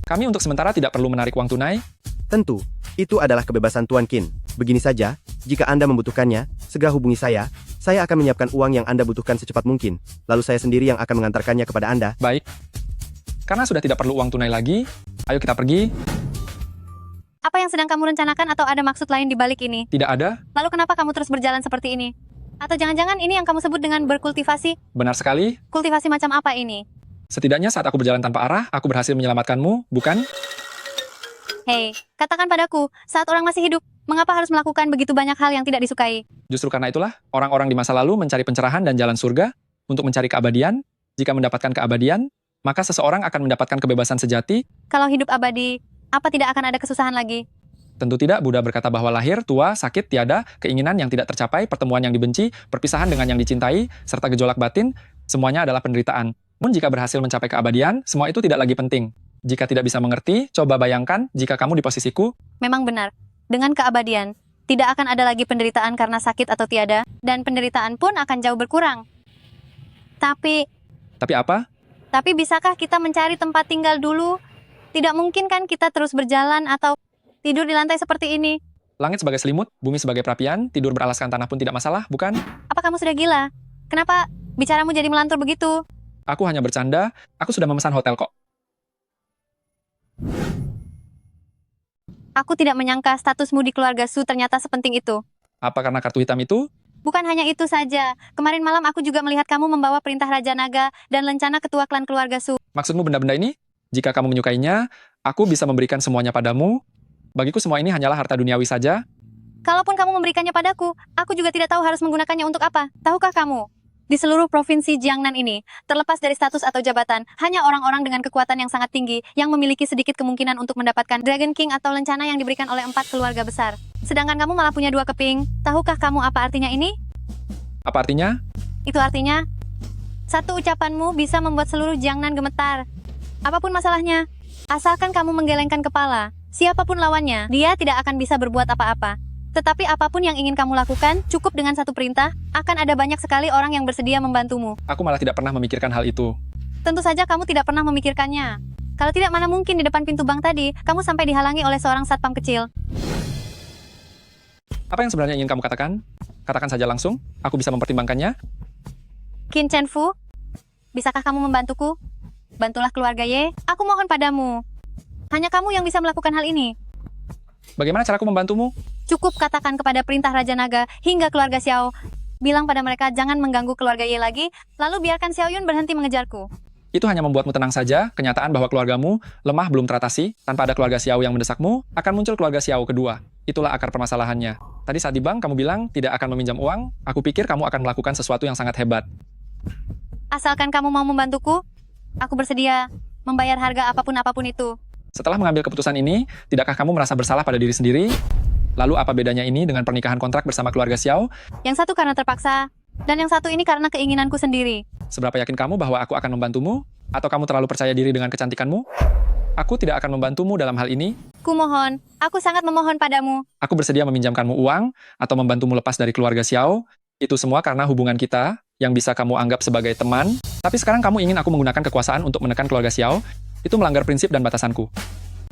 Kami untuk sementara tidak perlu menarik uang tunai. Tentu, itu adalah kebebasan Tuan Qin. Begini saja, jika Anda membutuhkannya, segera hubungi saya akan menyiapkan uang yang Anda butuhkan secepat mungkin. Lalu saya sendiri yang akan mengantarkannya kepada Anda. Baik. Karena sudah tidak perlu uang tunai lagi, ayo kita pergi. Apa yang sedang kamu rencanakan atau ada maksud lain di balik ini? Tidak ada. Lalu kenapa kamu terus berjalan seperti ini? Atau jangan-jangan ini yang kamu sebut dengan berkultivasi? Benar sekali. Kultivasi macam apa ini? Setidaknya saat aku berjalan tanpa arah, aku berhasil menyelamatkanmu, bukan? Hei, katakan padaku, saat orang masih hidup, mengapa harus melakukan begitu banyak hal yang tidak disukai? Justru karena itulah, orang-orang di masa lalu mencari pencerahan dan jalan surga untuk mencari keabadian. Jika mendapatkan keabadian, maka seseorang akan mendapatkan kebebasan sejati. Kalau hidup abadi, apa tidak akan ada kesusahan lagi? Tentu tidak, Buddha berkata bahwa lahir, tua, sakit, tiada, keinginan yang tidak tercapai, pertemuan yang dibenci, perpisahan dengan yang dicintai, serta gejolak batin, semuanya adalah penderitaan. Namun jika berhasil mencapai keabadian, semua itu tidak lagi penting. Jika tidak bisa mengerti, coba bayangkan jika kamu di posisiku. Memang benar, dengan keabadian, tidak akan ada lagi penderitaan karena sakit atau tiada, dan penderitaan pun akan jauh berkurang. Tapi apa? Tapi bisakah kita mencari tempat tinggal dulu? Tidak mungkin kan kita terus berjalan atau tidur di lantai seperti ini? Langit sebagai selimut, bumi sebagai perapian, tidur beralaskan tanah pun tidak masalah, bukan? Apa kamu sudah gila? Kenapa bicaramu jadi melantur begitu? Aku hanya bercanda, aku sudah memesan hotel kok. Aku tidak menyangka statusmu di keluarga Su ternyata sepenting itu. Apa karena kartu hitam itu? Bukan hanya itu saja. Kemarin malam aku juga melihat kamu membawa perintah Raja Naga dan lencana ketua klan keluarga Su. Maksudmu benda-benda ini? Jika kamu menyukainya, aku bisa memberikan semuanya padamu. Bagiku semua ini hanyalah harta duniawi saja. Kalaupun kamu memberikannya padaku, aku juga tidak tahu harus menggunakannya untuk apa. Tahukah kamu? Di seluruh provinsi Jiangnan ini, terlepas dari status atau jabatan, hanya orang-orang dengan kekuatan yang sangat tinggi yang memiliki sedikit kemungkinan untuk mendapatkan Dragon King atau lencana yang diberikan oleh 4 keluarga besar. Sedangkan kamu malah punya 2 keping. Tahukah kamu apa artinya ini? Apa artinya? Itu artinya, satu ucapanmu bisa membuat seluruh Jiangnan gemetar. Apapun masalahnya, asalkan kamu menggelengkan kepala, siapapun lawannya, dia tidak akan bisa berbuat apa-apa. Tetapi apapun yang ingin kamu lakukan, cukup dengan satu perintah, akan ada banyak sekali orang yang bersedia membantumu. Aku malah tidak pernah memikirkan hal itu. Tentu saja kamu tidak pernah memikirkannya. Kalau tidak, mana mungkin di depan pintu bank tadi, kamu sampai dihalangi oleh seorang satpam kecil. Apa yang sebenarnya ingin kamu katakan? Katakan saja langsung, aku bisa mempertimbangkannya. Qin Chenfu, bisakah kamu membantuku? Bantulah keluarga Ye, aku mohon padamu. Hanya kamu yang bisa melakukan hal ini. Bagaimana caraku membantumu? Cukup katakan kepada perintah Raja Naga hingga keluarga Xiao. Bilang pada mereka jangan mengganggu keluarga Ye lagi, lalu biarkan Xiao Yun berhenti mengejarku. Itu hanya membuatmu tenang saja, kenyataan bahwa keluargamu lemah belum teratasi, tanpa ada keluarga Xiao yang mendesakmu, akan muncul keluarga Xiao kedua. Itulah akar permasalahannya. Tadi saat di bank kamu bilang tidak akan meminjam uang, aku pikir kamu akan melakukan sesuatu yang sangat hebat. Asalkan kamu mau membantuku, aku bersedia membayar harga apapun itu. Setelah mengambil keputusan ini, tidakkah kamu merasa bersalah pada diri sendiri? Lalu apa bedanya ini dengan pernikahan kontrak bersama keluarga Xiao? Yang satu karena terpaksa, dan yang satu ini karena keinginanku sendiri. Seberapa yakin kamu bahwa aku akan membantumu? Atau kamu terlalu percaya diri dengan kecantikanmu? Aku tidak akan membantumu dalam hal ini. Kumohon, aku sangat memohon padamu. Aku bersedia meminjamkanmu uang, atau membantumu lepas dari keluarga Xiao. Itu semua karena hubungan kita, yang bisa kamu anggap sebagai teman, tapi sekarang kamu ingin aku menggunakan kekuasaan untuk menekan keluarga Xiao, itu melanggar prinsip dan batasanku.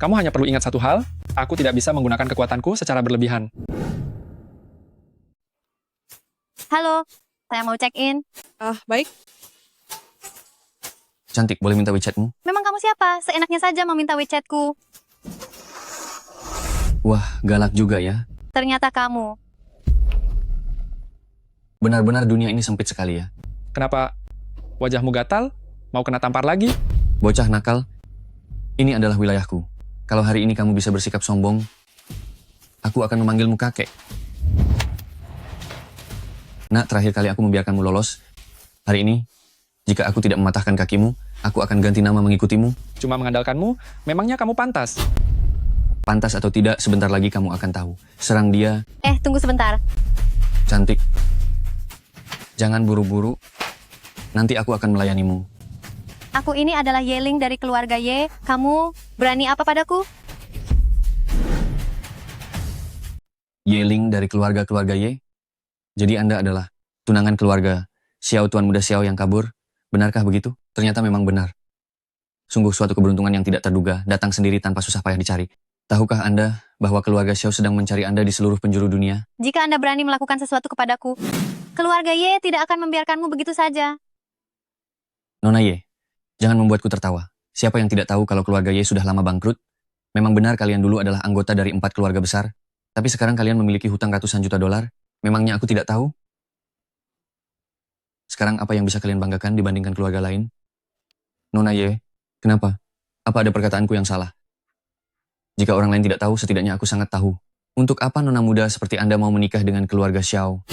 Kamu hanya perlu ingat satu hal, aku tidak bisa menggunakan kekuatanku secara berlebihan. Halo, saya mau check-in. Baik. Cantik, boleh minta WeChat-mu? Memang kamu siapa? Seenaknya saja meminta WeChat-ku. Wah, galak juga ya. Ternyata kamu. Benar-benar dunia ini sempit sekali ya. Kenapa wajahmu gatal? Mau kena tampar lagi? Bocah nakal, ini adalah wilayahku. Kalau hari ini kamu bisa bersikap sombong, aku akan memanggilmu kakek. Nak, terakhir kali aku membiarkanmu lolos. Hari ini, jika aku tidak mematahkan kakimu, aku akan ganti nama mengikutimu. Cuma mengandalkanmu, memangnya kamu pantas? Pantas atau tidak, sebentar lagi kamu akan tahu. Serang dia. Tunggu sebentar. Cantik. Jangan buru-buru. Nanti aku akan melayanimu. Aku ini adalah Yeling dari keluarga Ye. Kamu berani apa padaku? Yeling dari keluarga Ye? Jadi Anda adalah tunangan keluarga Xiao, tuan muda Xiao yang kabur? Benarkah begitu? Ternyata memang benar. Sungguh suatu keberuntungan yang tidak terduga, datang sendiri tanpa susah payah dicari. Tahukah Anda bahwa keluarga Xiao sedang mencari Anda di seluruh penjuru dunia? Jika Anda berani melakukan sesuatu kepadaku, keluarga Ye tidak akan membiarkanmu begitu saja. Nona Ye, jangan membuatku tertawa. Siapa yang tidak tahu kalau keluarga Ye sudah lama bangkrut? Memang benar kalian dulu adalah anggota dari 4 keluarga besar, tapi sekarang kalian memiliki hutang ratusan juta dolar. Memangnya aku tidak tahu? Sekarang apa yang bisa kalian banggakan dibandingkan keluarga lain? Nona Ye, kenapa? Apa ada perkataanku yang salah? Jika orang lain tidak tahu, setidaknya aku sangat tahu. Untuk apa nona muda seperti Anda mau menikah dengan keluarga Xiao?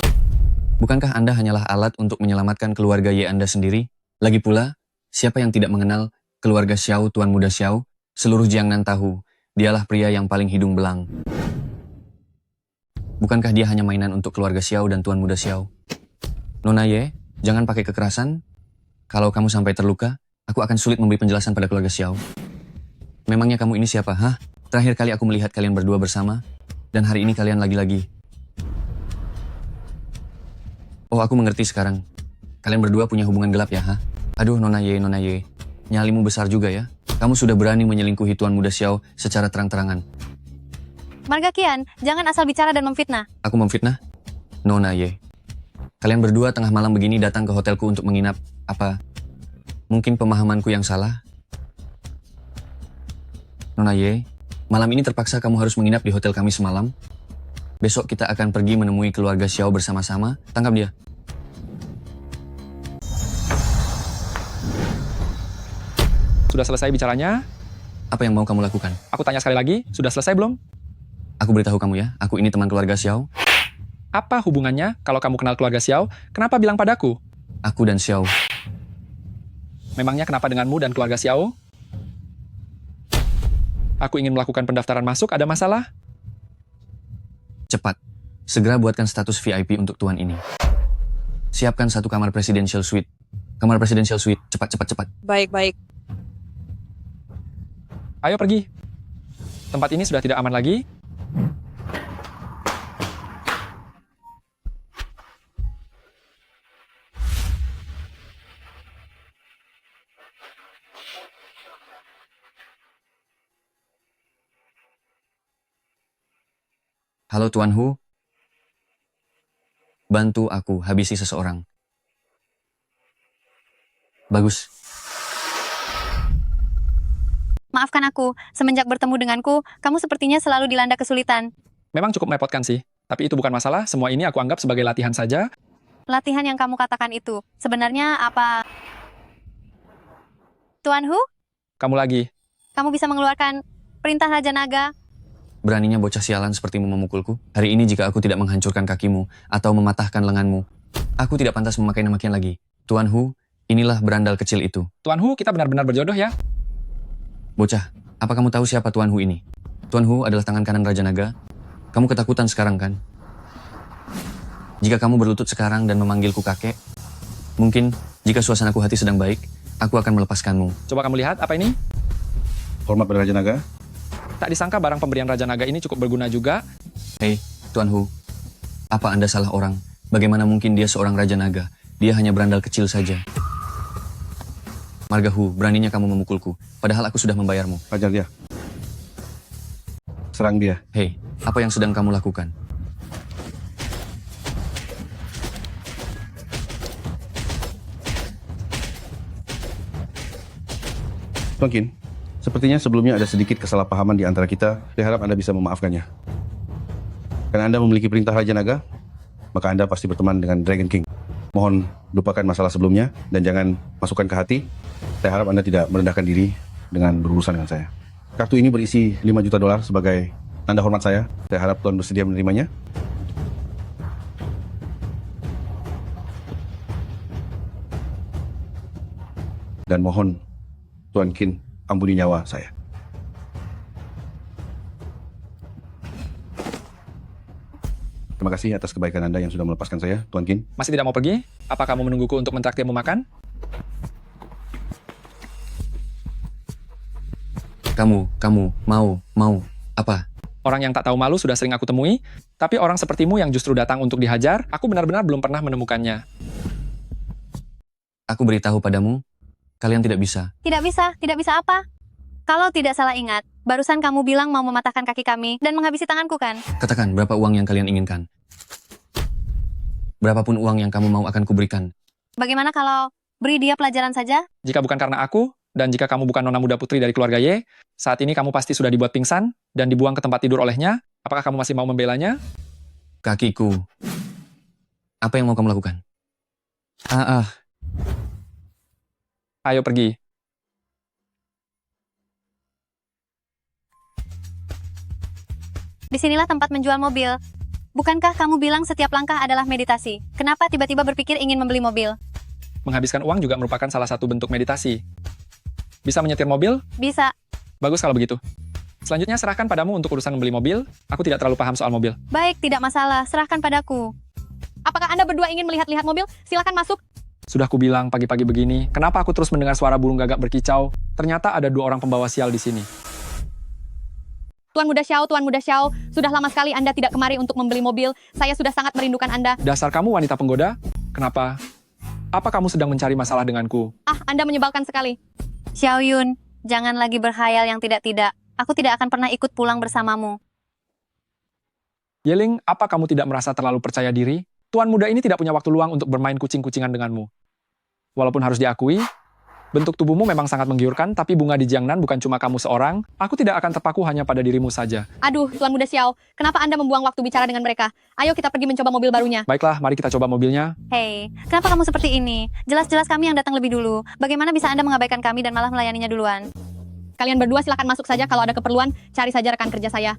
Bukankah Anda hanyalah alat untuk menyelamatkan keluarga Ye Anda sendiri? Lagi pula, siapa yang tidak mengenal keluarga Xiao, tuan muda Xiao? Seluruh Jiangnan tahu, dialah pria yang paling hidung belang. Bukankah dia hanya mainan untuk keluarga Xiao dan tuan muda Xiao? Nona Ye, jangan pakai kekerasan. Kalau kamu sampai terluka, aku akan sulit memberi penjelasan pada keluarga Xiao. Memangnya kamu ini siapa, hah? Terakhir kali aku melihat kalian berdua bersama, dan hari ini kalian lagi-lagi. Oh, aku mengerti sekarang. Kalian berdua punya hubungan gelap ya, hah? Aduh, Nona Ye, nyalimu besar juga ya. Kamu sudah berani menyelingkuhi tuan muda Xiao secara terang-terangan. Marga Qian, jangan asal bicara dan memfitnah. Aku memfitnah? Nona Ye. Kalian berdua tengah malam begini datang ke hotelku untuk menginap. Apa? Mungkin pemahamanku yang salah? Nona Ye, malam ini terpaksa kamu harus menginap di hotel kami semalam. Besok kita akan pergi menemui keluarga Xiao bersama-sama. Tangkap dia. Sudah selesai bicaranya? Apa yang mau kamu lakukan? Aku tanya sekali lagi, sudah selesai belum? Aku beritahu kamu ya, aku ini teman keluarga Xiao. Apa hubungannya kalau kamu kenal keluarga Xiao? Kenapa bilang padaku? Aku dan Xiao. Memangnya kenapa denganmu dan keluarga Xiao? Aku ingin melakukan pendaftaran masuk, ada masalah? Cepat, segera buatkan status VIP untuk tuan ini. Siapkan satu kamar presidential suite. Kamar presidential suite, cepat. Baik. Ayo pergi. Tempat ini sudah tidak aman lagi. Halo Tuan Hu. Bantu aku habisi seseorang. Bagus. Maafkan aku, semenjak bertemu denganku, kamu sepertinya selalu dilanda kesulitan. Memang cukup merepotkan sih. Tapi itu bukan masalah, semua ini aku anggap sebagai latihan saja. Latihan yang kamu katakan itu, sebenarnya apa? Tuan Hu, Kamu lagi. kamu bisa mengeluarkan perintah Raja Naga. Beraninya bocah sialan sepertimu memukulku. Hari ini jika aku tidak menghancurkan kakimu atau mematahkan lenganmu, aku tidak pantas memakai nama Qian lagi. Tuan Hu, inilah berandal kecil itu. Tuan Hu, kita benar-benar berjodoh ya. Bocah, apa kamu tahu siapa Tuan Hu ini? Tuan Hu adalah tangan kanan Raja Naga. Kamu ketakutan sekarang kan? Jika kamu berlutut sekarang dan memanggilku kakek, mungkin jika suasanaku hati sedang baik, aku akan melepaskanmu. Coba kamu lihat, apa ini? Hormat pada Raja Naga. Tak disangka barang pemberian Raja Naga ini cukup berguna juga. Hei, Tuan Hu, apa Anda salah orang? Bagaimana mungkin dia seorang Raja Naga? Dia hanya berandal kecil saja. Margahu, beraninya kamu memukulku, padahal aku sudah membayarmu. Hajar dia. Serang dia. Hei, apa yang sedang kamu lakukan? Tuan Qin, sepertinya sebelumnya ada sedikit kesalahpahaman di antara kita. Saya harap Anda bisa memaafkannya. Karena Anda memiliki perintah Raja Naga, maka Anda pasti berteman dengan Dragon King. Mohon lupakan masalah sebelumnya dan jangan masukkan ke hati. Saya harap Anda tidak merendahkan diri dengan berurusan dengan saya. Kartu ini berisi $5 juta sebagai tanda hormat saya. Saya harap Tuan bersedia menerimanya. Dan mohon Tuan Qin ampuni nyawa saya. Terima kasih atas kebaikan Anda yang sudah melepaskan saya, Tuan Qin. Masih tidak mau pergi? Apa kamu menungguku untuk mentraktirmu makan? Kamu, mau, apa? Orang yang tak tahu malu sudah sering aku temui, tapi orang sepertimu yang justru datang untuk dihajar, aku benar-benar belum pernah menemukannya. Aku beritahu padamu, kalian tidak bisa. Tidak bisa apa? Kalau tidak salah ingat, barusan kamu bilang mau mematahkan kaki kami dan menghabisi tanganku kan? Katakan berapa uang yang kalian inginkan. Berapapun uang yang kamu mau akan kuberikan. Bagaimana kalau beri dia pelajaran saja? Jika bukan karena aku, dan jika kamu bukan nona muda putri dari keluarga Ye, saat ini kamu pasti sudah dibuat pingsan dan dibuang ke tempat tidur olehnya. Apakah kamu masih mau membelanya? Kakiku. Apa yang mau kamu lakukan? Ayo pergi. Disinilah tempat menjual mobil. Bukankah kamu bilang setiap langkah adalah meditasi? Kenapa tiba-tiba berpikir ingin membeli mobil? Menghabiskan uang juga merupakan salah satu bentuk meditasi. Bisa menyetir mobil? Bisa. Bagus kalau begitu. Selanjutnya serahkan padamu untuk urusan membeli mobil. Aku tidak terlalu paham soal mobil. Baik, tidak masalah. Serahkan padaku. Apakah Anda berdua ingin melihat-lihat mobil? Silakan masuk. Sudah kubilang pagi-pagi begini, kenapa aku terus mendengar suara burung gagak berkicau? Ternyata ada 2 orang pembawa sial di sini. Tuan Muda Xiao, sudah lama sekali Anda tidak kemari untuk membeli mobil. Saya sudah sangat merindukan Anda. Dasar kamu wanita penggoda? Kenapa? Apa kamu sedang mencari masalah denganku? Anda menyebalkan sekali. Xiao Yun, jangan lagi berkhayal yang tidak-tidak. Aku tidak akan pernah ikut pulang bersamamu. Yeling, apa kamu tidak merasa terlalu percaya diri? Tuan muda ini tidak punya waktu luang untuk bermain kucing-kucingan denganmu. Walaupun harus diakui, bentuk tubuhmu memang sangat menggiurkan, tapi bunga di Jiangnan bukan cuma kamu seorang. Aku tidak akan terpaku hanya pada dirimu saja. Aduh, Tuan Muda Xiao, kenapa Anda membuang waktu bicara dengan mereka? Ayo kita pergi mencoba mobil barunya. Baiklah, mari kita coba mobilnya. Hei, kenapa kamu seperti ini? Jelas-jelas kami yang datang lebih dulu. Bagaimana bisa Anda mengabaikan kami dan malah melayaninya duluan? Kalian berdua silakan masuk saja, kalau ada keperluan, cari saja rekan kerja saya.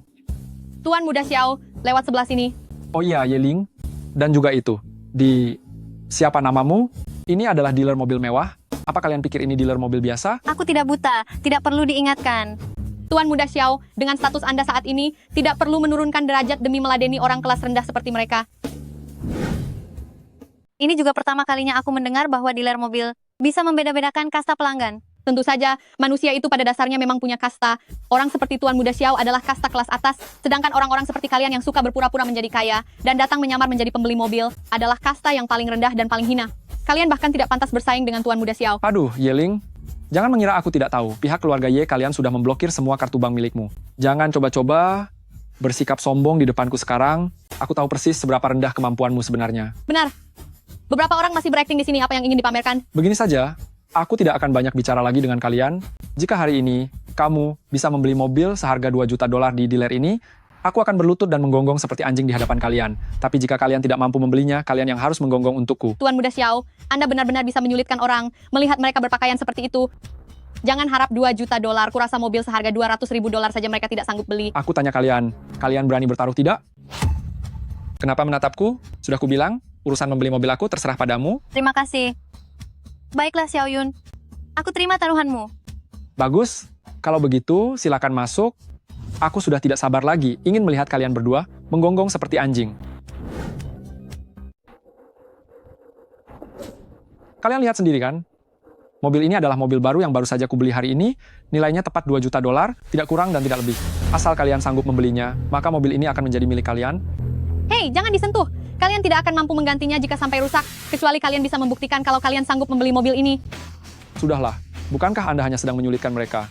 Tuan Muda Xiao, lewat sebelah sini. Oh iya, Yeling. Dan juga itu, di siapa namamu? Ini adalah dealer mobil mewah. Apa kalian pikir ini dealer mobil biasa? Aku tidak buta, tidak perlu diingatkan. Tuan Muda Xiao, dengan status Anda saat ini, tidak perlu menurunkan derajat demi meladeni orang kelas rendah seperti mereka. Ini juga pertama kalinya aku mendengar bahwa dealer mobil bisa membeda-bedakan kasta pelanggan. Tentu saja, manusia itu pada dasarnya memang punya kasta. Orang seperti Tuan Muda Xiao adalah kasta kelas atas, sedangkan orang-orang seperti kalian yang suka berpura-pura menjadi kaya dan datang menyamar menjadi pembeli mobil adalah kasta yang paling rendah dan paling hina. Kalian bahkan tidak pantas bersaing dengan Tuan Muda Xiao. Aduh, Yeling. Jangan mengira aku tidak tahu. Pihak keluarga Ye kalian sudah memblokir semua kartu bank milikmu. Jangan coba-coba bersikap sombong di depanku sekarang. Aku tahu persis seberapa rendah kemampuanmu sebenarnya. Benar. Beberapa orang masih berakting di sini, apa yang ingin dipamerkan? Begini saja, aku tidak akan banyak bicara lagi dengan kalian. Jika hari ini kamu bisa membeli mobil seharga $2 juta di dealer ini, aku akan berlutut dan menggonggong seperti anjing di hadapan kalian. Tapi jika kalian tidak mampu membelinya, kalian yang harus menggonggong untukku. Tuan Muda Xiao, Anda benar-benar bisa menyulitkan orang. Melihat mereka berpakaian seperti itu, jangan harap $2 juta. Kurasa mobil seharga $200.000 saja mereka tidak sanggup beli. Aku tanya kalian, kalian berani bertaruh tidak? Kenapa menatapku? Sudah kubilang, urusan membeli mobil aku terserah padamu. Terima kasih. Baiklah Xiao Yun, aku terima taruhanmu. Bagus, kalau begitu silakan masuk. Aku sudah tidak sabar lagi, ingin melihat kalian berdua menggonggong seperti anjing. Kalian lihat sendiri kan? Mobil ini adalah mobil baru yang baru saja kubeli hari ini, nilainya tepat $2 juta, tidak kurang dan tidak lebih. Asal kalian sanggup membelinya, maka mobil ini akan menjadi milik kalian. Hei, jangan disentuh. Kalian tidak akan mampu menggantinya jika sampai rusak, kecuali kalian bisa membuktikan kalau kalian sanggup membeli mobil ini. Sudahlah, bukankah Anda hanya sedang menyulitkan mereka?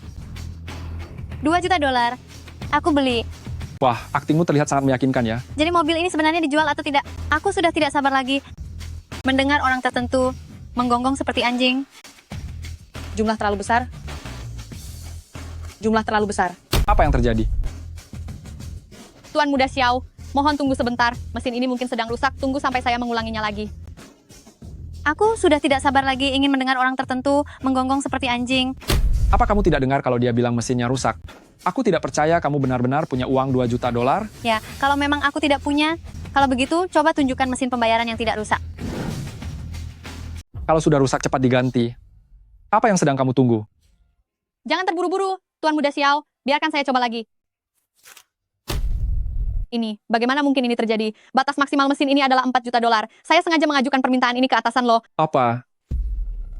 $2 juta. Aku beli. Wah, aktingmu terlihat sangat meyakinkan ya. Jadi mobil ini sebenarnya dijual atau tidak? Aku sudah tidak sabar lagi mendengar orang tertentu menggonggong seperti anjing. Jumlah terlalu besar. Jumlah terlalu besar. Apa yang terjadi? Tuan Muda Xiao, mohon tunggu sebentar. Mesin ini mungkin sedang rusak. Tunggu sampai saya mengulanginya lagi. Aku sudah tidak sabar lagi ingin mendengar orang tertentu menggonggong seperti anjing. Apa kamu tidak dengar kalau dia bilang mesinnya rusak? Aku tidak percaya kamu benar-benar punya uang $2 juta. Ya, kalau memang aku tidak punya, kalau begitu coba tunjukkan mesin pembayaran yang tidak rusak. Kalau sudah rusak cepat diganti. Apa yang sedang kamu tunggu? Jangan terburu-buru, Tuan Muda Xiao. Biarkan saya coba lagi. Ini, bagaimana mungkin ini terjadi? Batas maksimal mesin ini adalah $4 juta. Saya sengaja mengajukan permintaan ini ke atasan lo. Apa?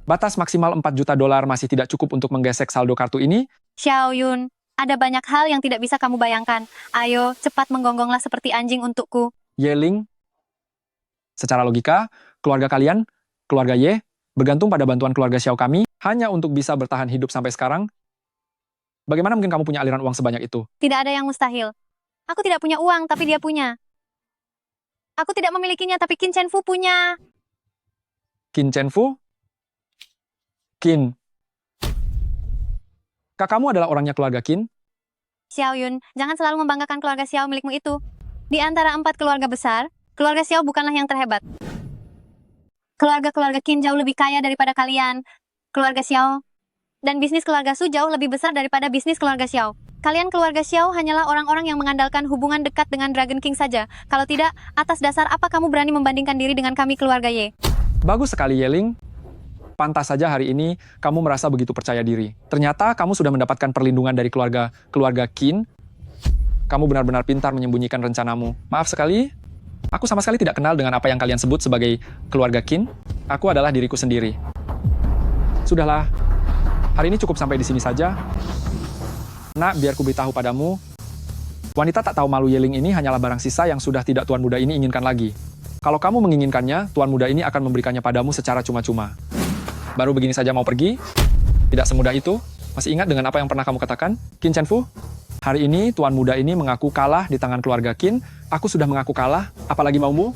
Batas maksimal $4 juta masih tidak cukup untuk menggesek saldo kartu ini? Xiao Yun, ada banyak hal yang tidak bisa kamu bayangkan. Ayo, cepat menggonggonglah seperti anjing untukku. Yeling, secara logika, keluarga kalian, keluarga Ye, bergantung pada bantuan keluarga Xiao kami, hanya untuk bisa bertahan hidup sampai sekarang. Bagaimana mungkin kamu punya aliran uang sebanyak itu? Tidak ada yang mustahil. Aku tidak punya uang, tapi dia punya. Aku tidak memilikinya, tapi Qin Chen Fu punya. Qin Chen Fu? Qin. Kakakmu adalah orangnya keluarga Qin? Xiao Yun, jangan selalu membanggakan keluarga Xiao milikmu itu. Di antara 4 keluarga besar, keluarga Xiao bukanlah yang terhebat. Keluarga-keluarga Qin jauh lebih kaya daripada kalian. Keluarga Xiao dan bisnis keluarga Su jauh lebih besar daripada bisnis keluarga Xiao. Kalian keluarga Xiao hanyalah orang-orang yang mengandalkan hubungan dekat dengan Dragon King saja. Kalau tidak, atas dasar apa kamu berani membandingkan diri dengan kami keluarga Ye? Bagus sekali, Yeling. Pantas saja hari ini kamu merasa begitu percaya diri. Ternyata kamu sudah mendapatkan perlindungan dari keluarga Qin. Kamu benar-benar pintar menyembunyikan rencanamu. Maaf sekali, aku sama sekali tidak kenal dengan apa yang kalian sebut sebagai keluarga Qin. Aku adalah diriku sendiri. Sudahlah, hari ini cukup sampai di sini saja. Nak, biar ku beritahu padamu, wanita tak tahu malu Yeling ini hanyalah barang sisa yang sudah tidak Tuan Muda ini inginkan lagi. Kalau kamu menginginkannya, Tuan Muda ini akan memberikannya padamu secara cuma-cuma. Baru begini saja mau pergi? Tidak semudah itu. Masih ingat dengan apa yang pernah kamu katakan, Qin Chen Fu? Hari ini Tuan Muda ini mengaku kalah di tangan keluarga Qin. Aku sudah mengaku kalah, apalagi maumu?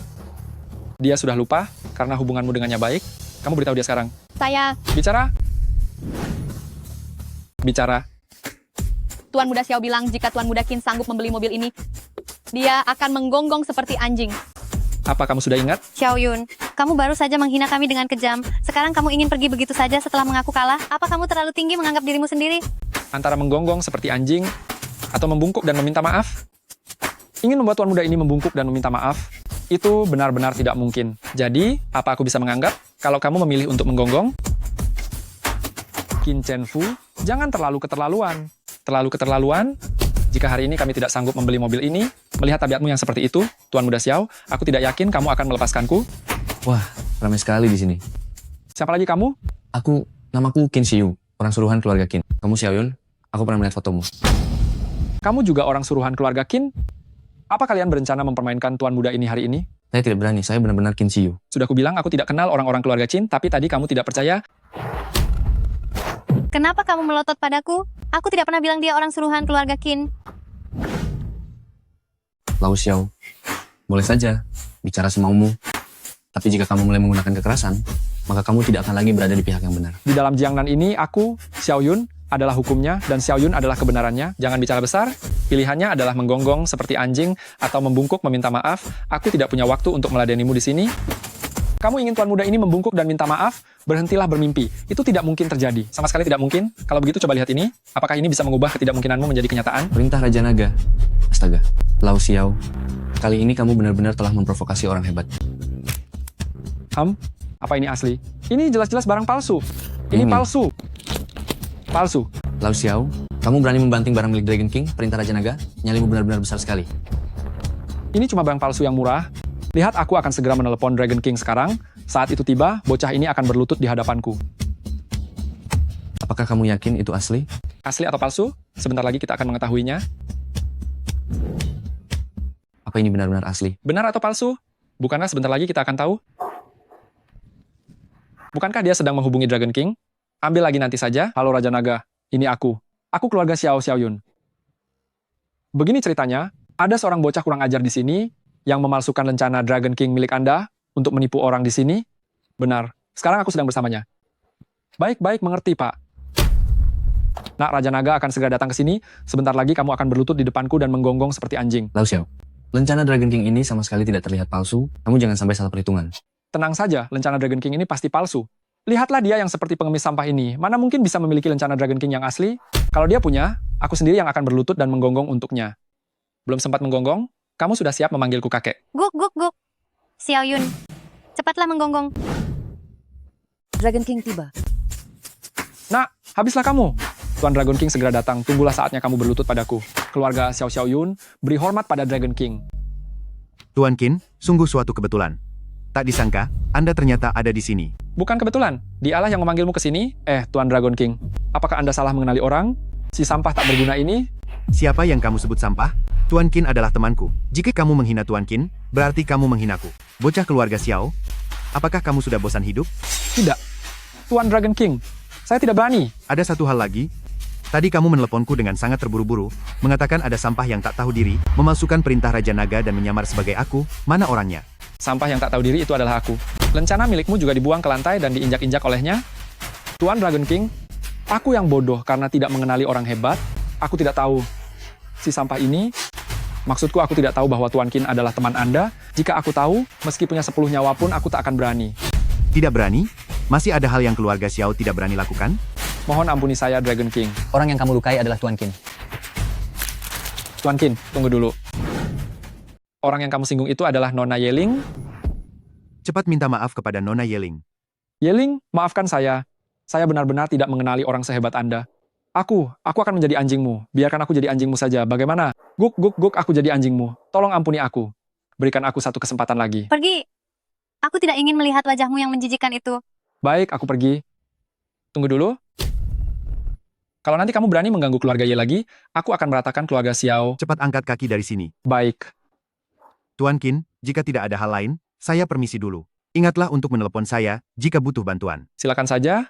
Dia sudah lupa karena hubunganmu dengannya baik. Kamu beritahu dia sekarang. Saya. Bicara. Bicara. Tuan Muda Xiao bilang jika Tuan Muda Qin sanggup membeli mobil ini, dia akan menggonggong seperti anjing. Apa kamu sudah ingat? Xiao Yun, kamu baru saja menghina kami dengan kejam. Sekarang kamu ingin pergi begitu saja setelah mengaku kalah? Apa kamu terlalu tinggi menganggap dirimu sendiri? Antara menggonggong seperti anjing atau membungkuk dan meminta maaf? Ingin membuat Tuan Muda ini membungkuk dan meminta maaf? Itu benar-benar tidak mungkin. Jadi, apa aku bisa menganggap kalau kamu memilih untuk menggonggong? Qin Chen Fu, jangan terlalu keterlaluan. Terlalu keterlaluan? Jika hari ini kami tidak sanggup membeli mobil ini, melihat tabiatmu yang seperti itu, Tuan Muda Xiao, aku tidak yakin kamu akan melepaskanku. Wah, ramai sekali di sini. Siapa lagi kamu? Namaku Qin Xiu, orang suruhan keluarga Qin. Kamu Xiao Yun? Aku pernah melihat fotomu. Kamu juga orang suruhan keluarga Qin? Apa kalian berencana mempermainkan Tuan Muda ini hari ini? Saya tidak berani, saya benar-benar Qin Xiu. Sudah kubilang aku tidak kenal orang-orang keluarga Qin, tapi tadi kamu tidak percaya. Kenapa kamu melotot padaku? Aku tidak pernah bilang dia orang suruhan keluarga Qin. Lau Xiao, boleh saja bicara semaumu. Tapi jika kamu mulai menggunakan kekerasan, maka kamu tidak akan lagi berada di pihak yang benar. Di dalam Jiangnan ini, aku, Xiao Yun, adalah hukumnya, dan Xiao Yun adalah kebenarannya. Jangan bicara besar. Pilihannya adalah menggonggong seperti anjing atau membungkuk meminta maaf. Aku tidak punya waktu untuk meladenimu di sini. Kamu ingin Tuan Muda ini membungkuk dan minta maaf? Berhentilah bermimpi. Itu tidak mungkin terjadi. Sama sekali tidak mungkin. Kalau begitu coba lihat ini. Apakah ini bisa mengubah ketidakmungkinanmu menjadi kenyataan? Perintah Raja Naga. Astaga. Lau Xiao, kali ini kamu benar-benar telah memprovokasi orang hebat. Apa ini asli? Ini jelas-jelas barang palsu. Ini palsu. Palsu. Lau Xiao, kamu berani membanting barang milik Dragon King, perintah Raja Naga? Nyalimu benar-benar besar sekali. Ini cuma barang palsu yang murah. Lihat, aku akan segera menelepon Dragon King sekarang. Saat itu tiba, bocah ini akan berlutut di hadapanku. Apakah kamu yakin itu asli? Asli atau palsu? Sebentar lagi kita akan mengetahuinya. Apa ini benar-benar asli? Benar atau palsu? Bukankah sebentar lagi kita akan tahu? Bukankah dia sedang menghubungi Dragon King? Ambil lagi nanti saja. Halo Raja Naga, ini aku. Aku keluarga Xiaoyun. Begini ceritanya, ada seorang bocah kurang ajar di sini yang memalsukan rencana Dragon King milik Anda untuk menipu orang di sini. Benar, sekarang aku sedang bersamanya. Baik-baik, mengerti, Pak. Nak, Raja Naga akan segera datang ke sini. Sebentar lagi kamu akan berlutut di depanku dan menggonggong seperti anjing. Lao Xiao, rencana Dragon King ini sama sekali tidak terlihat palsu. Kamu jangan sampai salah perhitungan. Tenang saja, rencana Dragon King ini pasti palsu. Lihatlah dia yang seperti pengemis sampah ini. Mana mungkin bisa memiliki rencana Dragon King yang asli? Kalau dia punya, aku sendiri yang akan berlutut dan menggonggong untuknya. Belum sempat menggonggong, kamu sudah siap memanggilku kakek. Guk, guk, guk. Xiaoyun, cepatlah menggonggong. Dragon King tiba. Nak, habislah kamu. Tuan Dragon King segera datang. Tunggulah saatnya kamu berlutut padaku. Keluarga Xiaoyun, beri hormat pada Dragon King. Tuan Qin, sungguh suatu kebetulan. Tak disangka, Anda ternyata ada di sini. Bukan kebetulan, dialah yang memanggilmu ke sini. Tuan Dragon King, apakah Anda salah mengenali orang? Si sampah tak berguna ini? Siapa yang kamu sebut sampah? Tuan Qin adalah temanku. Jika kamu menghina Tuan Qin, berarti kamu menghinaku. Bocah keluarga Xiao, apakah kamu sudah bosan hidup? Tidak. Tuan Dragon King, saya tidak berani. Ada satu hal lagi. Tadi kamu meneleponku dengan sangat terburu-buru, mengatakan ada sampah yang tak tahu diri, memalsukan perintah Raja Naga dan menyamar sebagai aku. Mana orangnya? Sampah yang tak tahu diri itu adalah aku. Lencana milikmu juga dibuang ke lantai dan diinjak-injak olehnya. Tuan Dragon King, aku yang bodoh karena tidak mengenali orang hebat. Aku tidak tahu si sampah ini. Maksudku, aku tidak tahu bahwa Tuan Qin adalah teman Anda. Jika aku tahu, meski punya 10 nyawa pun aku tak akan berani. Tidak berani? Masih ada hal yang keluarga Xiao tidak berani lakukan? Mohon ampuni saya, Dragon King. Orang yang kamu lukai adalah Tuan Qin. Tuan Qin, tunggu dulu. Orang yang kamu singgung itu adalah Nona Yeling. Cepat minta maaf kepada Nona Yeling. Yeling, maafkan saya. Saya benar-benar tidak mengenali orang sehebat Anda. Aku akan menjadi anjingmu. Biarkan aku jadi anjingmu saja. Bagaimana? Guk, guk, guk, aku jadi anjingmu. Tolong ampuni aku. Berikan aku satu kesempatan lagi. Pergi. Aku tidak ingin melihat wajahmu yang menjijikan itu. Baik, aku pergi. Tunggu dulu. Kalau nanti kamu berani mengganggu keluarga Ye lagi, aku akan meratakan keluarga Xiao. Cepat angkat kaki dari sini. Baik. Tuan Qin, jika tidak ada hal lain, saya permisi dulu. Ingatlah untuk menelepon saya jika butuh bantuan. Silakan saja.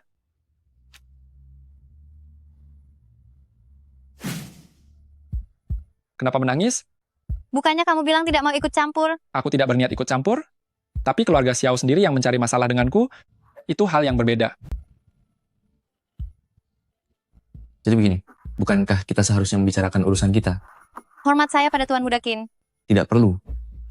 Kenapa menangis? Bukannya kamu bilang tidak mau ikut campur? Aku tidak berniat ikut campur. Tapi keluarga Xiao sendiri yang mencari masalah denganku, itu hal yang berbeda. Jadi begini, bukankah kita seharusnya membicarakan urusan kita? Hormat saya pada Tuan Muda Qin. Tidak perlu.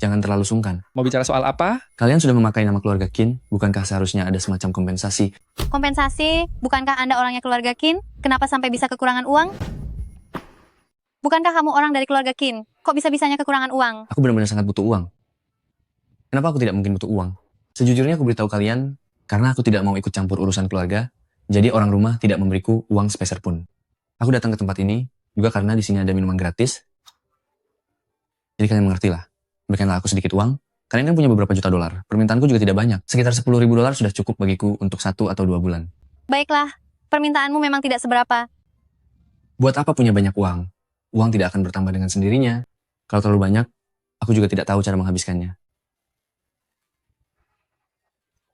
Jangan terlalu sungkan. Mau bicara soal apa? Kalian sudah memakai nama keluarga Qin, bukankah seharusnya ada semacam kompensasi? Kompensasi? Bukankah Anda orangnya keluarga Qin? Kenapa sampai bisa kekurangan uang? Bukankah kamu orang dari keluarga Qin? Kok bisa-bisanya kekurangan uang? Aku benar-benar sangat butuh uang. Kenapa aku tidak mungkin butuh uang? Sejujurnya aku beritahu kalian, karena aku tidak mau ikut campur urusan keluarga, jadi orang rumah tidak memberiku uang sepeser pun. Aku datang ke tempat ini, juga karena di sini ada minuman gratis. Jadi kalian mengertilah. Berikanlah aku sedikit uang. Kalian kan punya beberapa juta dolar. Permintaanku juga tidak banyak. Sekitar 10.000 dolar sudah cukup bagiku untuk 1 atau 2 bulan. Baiklah, permintaanmu memang tidak seberapa. Buat apa punya banyak uang? Uang tidak akan bertambah dengan sendirinya. Kalau terlalu banyak, aku juga tidak tahu cara menghabiskannya.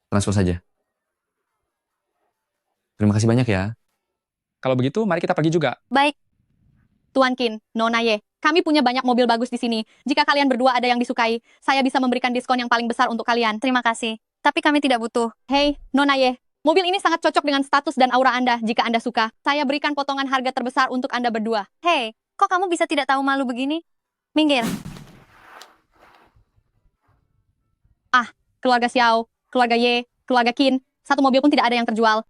Transfer saja. Terima kasih banyak ya. Kalau begitu, mari kita pergi juga. Baik. Tuan Qin, Nona Ye, kami punya banyak mobil bagus di sini. Jika kalian berdua ada yang disukai, saya bisa memberikan diskon yang paling besar untuk kalian. Terima kasih. Tapi kami tidak butuh. Hei, Nona Ye, mobil ini sangat cocok dengan status dan aura Anda. Jika Anda suka, saya berikan potongan harga terbesar untuk Anda berdua. Hei, kok kamu bisa tidak tahu malu begini? Minggir. Ah, keluarga Xiao, keluarga Ye, keluarga Qin, satu mobil pun tidak ada yang terjual.